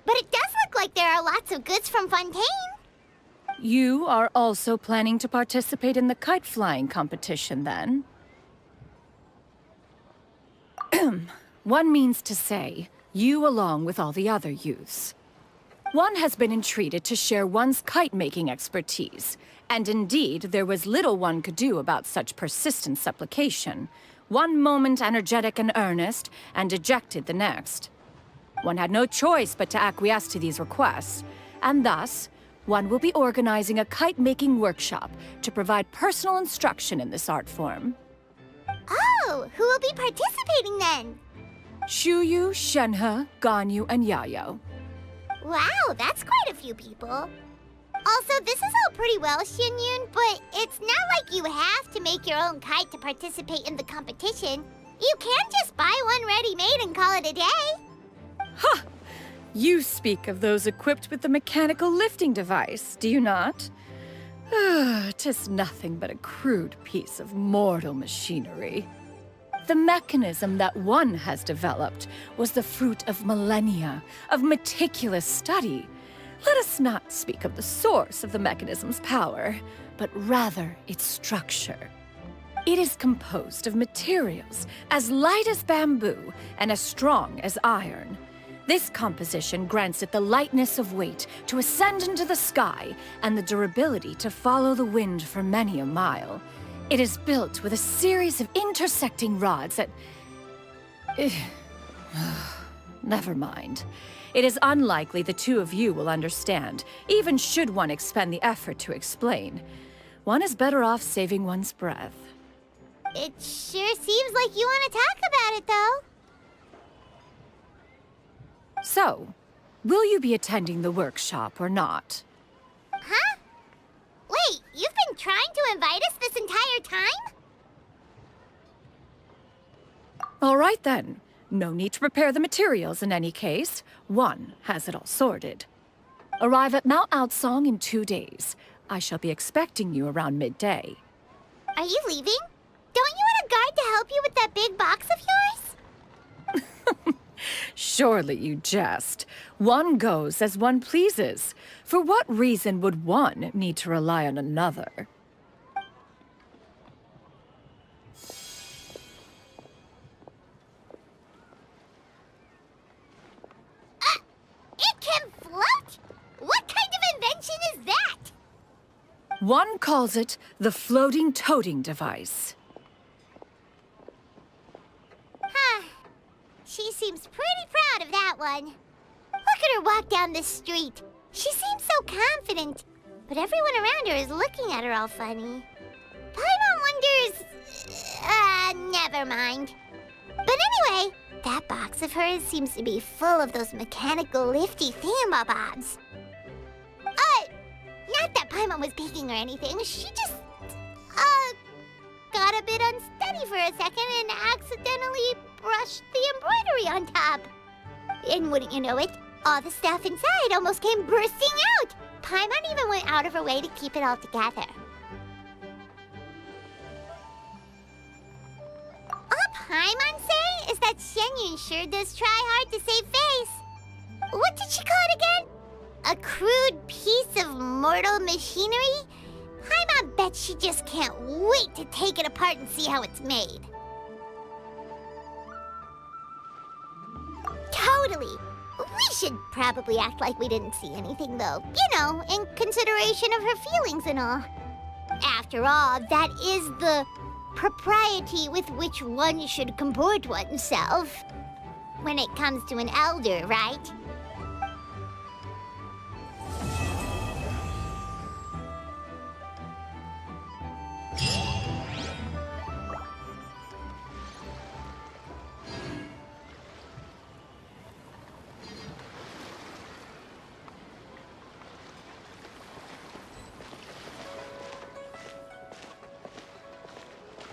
but it does look like there are lots of goods from Fontaine. You are also planning to participate in the kite flying competition, then? One means to say, you along with all the other youths. One has been entreated to share one's kite-making expertise, and indeed, there was little one could do about such persistent supplication. One moment energetic and earnest, and dejected the next. One had no choice but to acquiesce to these requests, and thus, one will be organizing a kite-making workshop to provide personal instruction in this art form. Oh, who will be participating then? Shuyu, Shenhe, Ganyu, and Yayo. Wow, that's quite a few people. Also, this is all pretty well, Xinyun, but it's not like you have to make your own kite to participate in the competition. You can just buy one ready-made and call it a day. Ha! You speak of those equipped with the mechanical lifting device, do you not? 'Tis nothing but a crude piece of mortal machinery. The mechanism that one has developed was the fruit of millennia of meticulous study. Let us not speak of the source of the mechanism's power, but rather its structure. It is composed of materials as light as bamboo and as strong as iron. This composition grants it the lightness of weight to ascend into the sky and the durability to follow the wind for many a mile. It is built with a series of intersecting rods that... Never mind. It is unlikely the two of you will understand, even should one expend the effort to explain. One is better off saving one's breath. It sure seems like you want to talk about it, though. So, will you be attending the workshop or not? Huh? Wait, you've been trying to invite us this entire time? All right then. No need to prepare the materials in any case. One has it all sorted. Arrive at Mount Outsong in 2 days. I shall be expecting you around midday. Are you leaving? Don't you want a guard to help you with that big box of yours? Surely you jest. One goes as one pleases. For what reason would one need to rely on another? It can float? What kind of invention is that? One calls it the floating toting device. Huh. She seems pretty proud of that one. Look at her walk down the street. She seems so confident, but everyone around her is looking at her all funny. Paimon wonders... never mind. But anyway, that box of hers seems to be full of those mechanical lifty thingamabobs. Not that Paimon was peeking or anything. She just, got a bit unsteady for a second and accidentally brushed the embroidery on top. And wouldn't you know it, all the stuff inside almost came bursting out. Paimon even went out of her way to keep it all together. All Paimon say is that Shenyun sure does try hard to save face. What did she call it again? A crude piece of mortal machinery? Paimon bet she just can't wait to take it apart and see how it's made. Totally. We should probably act like we didn't see anything, though. You know, in consideration of her feelings and all. After all, that is the propriety with which one should comport oneself. When it comes to an elder, right?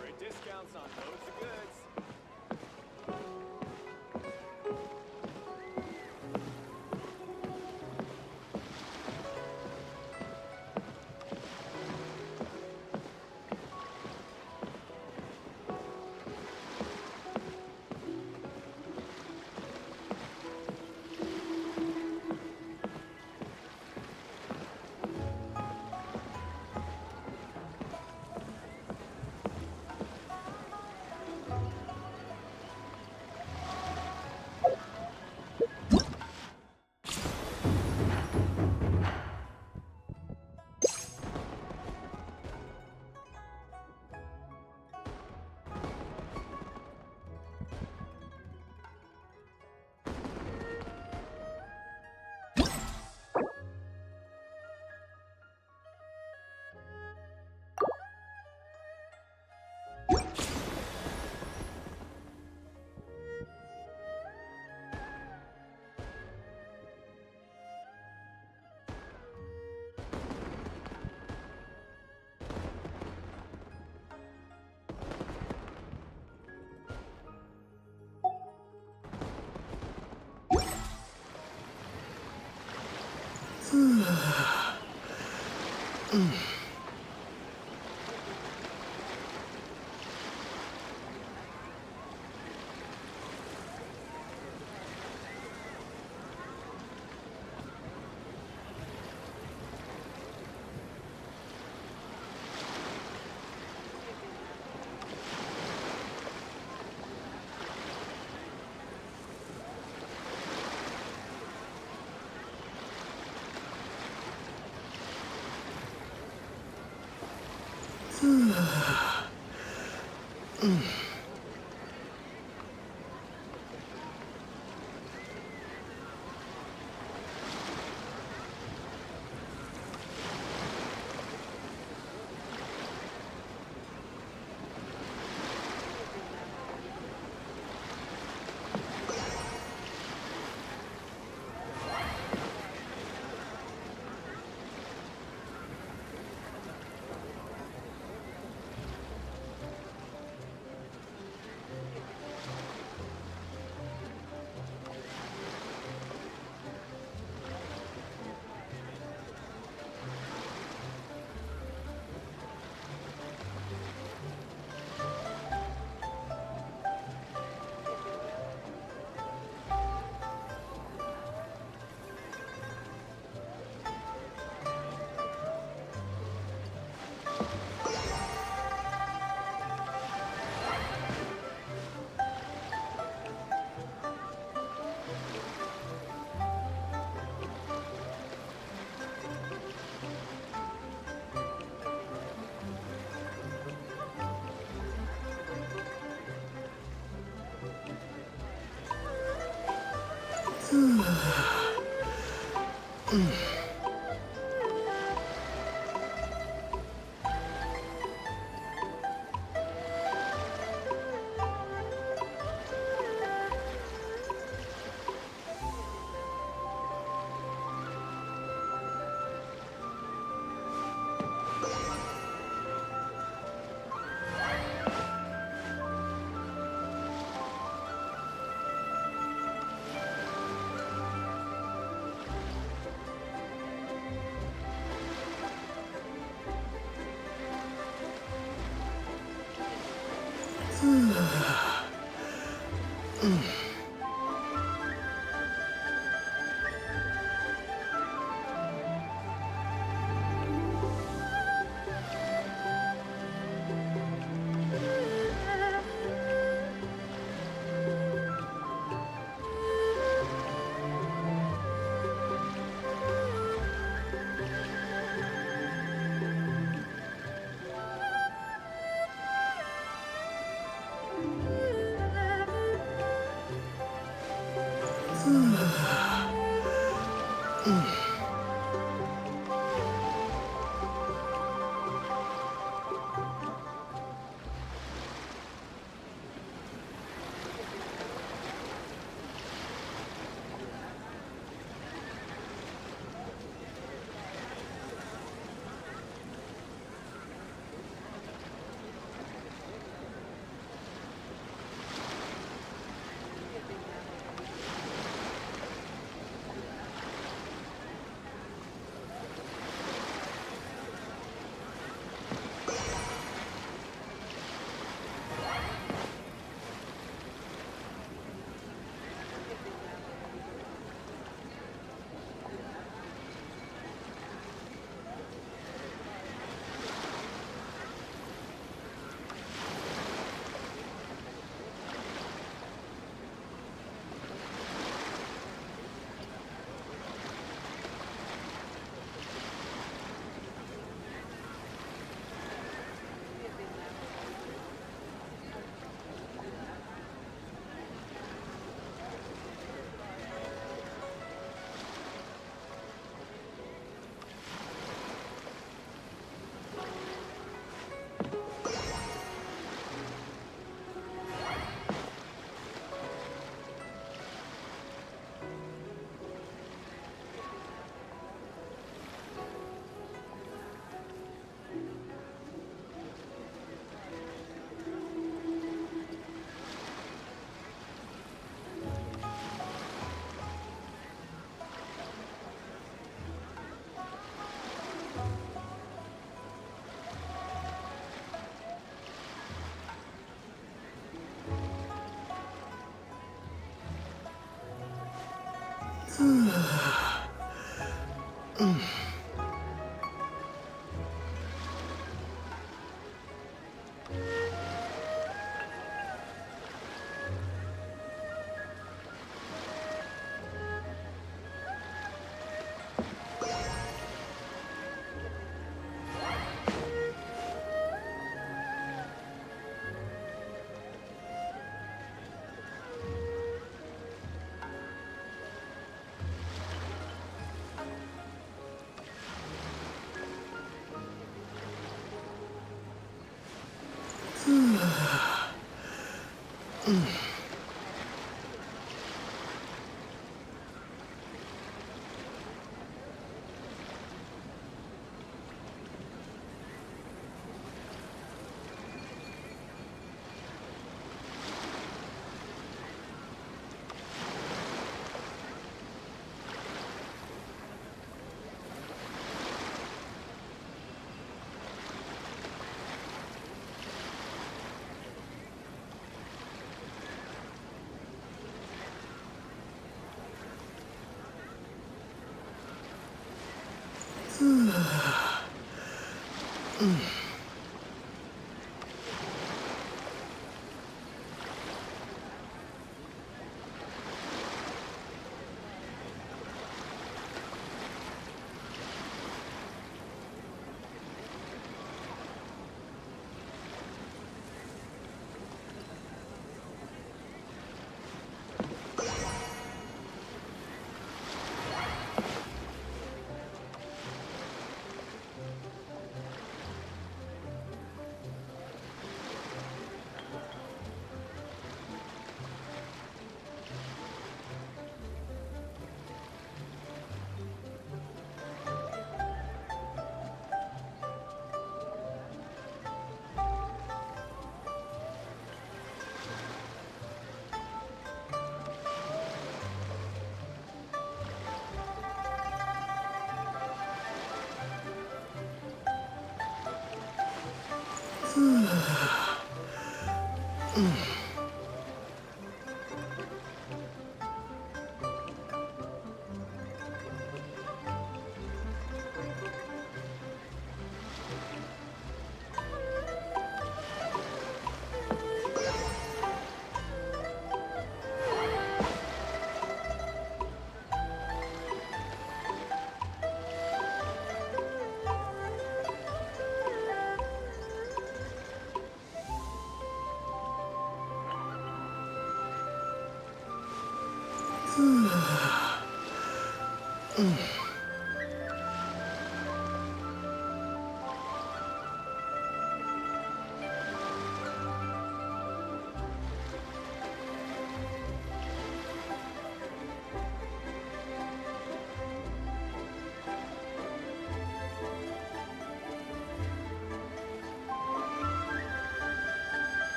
Great discounts on loads of goods. Mm.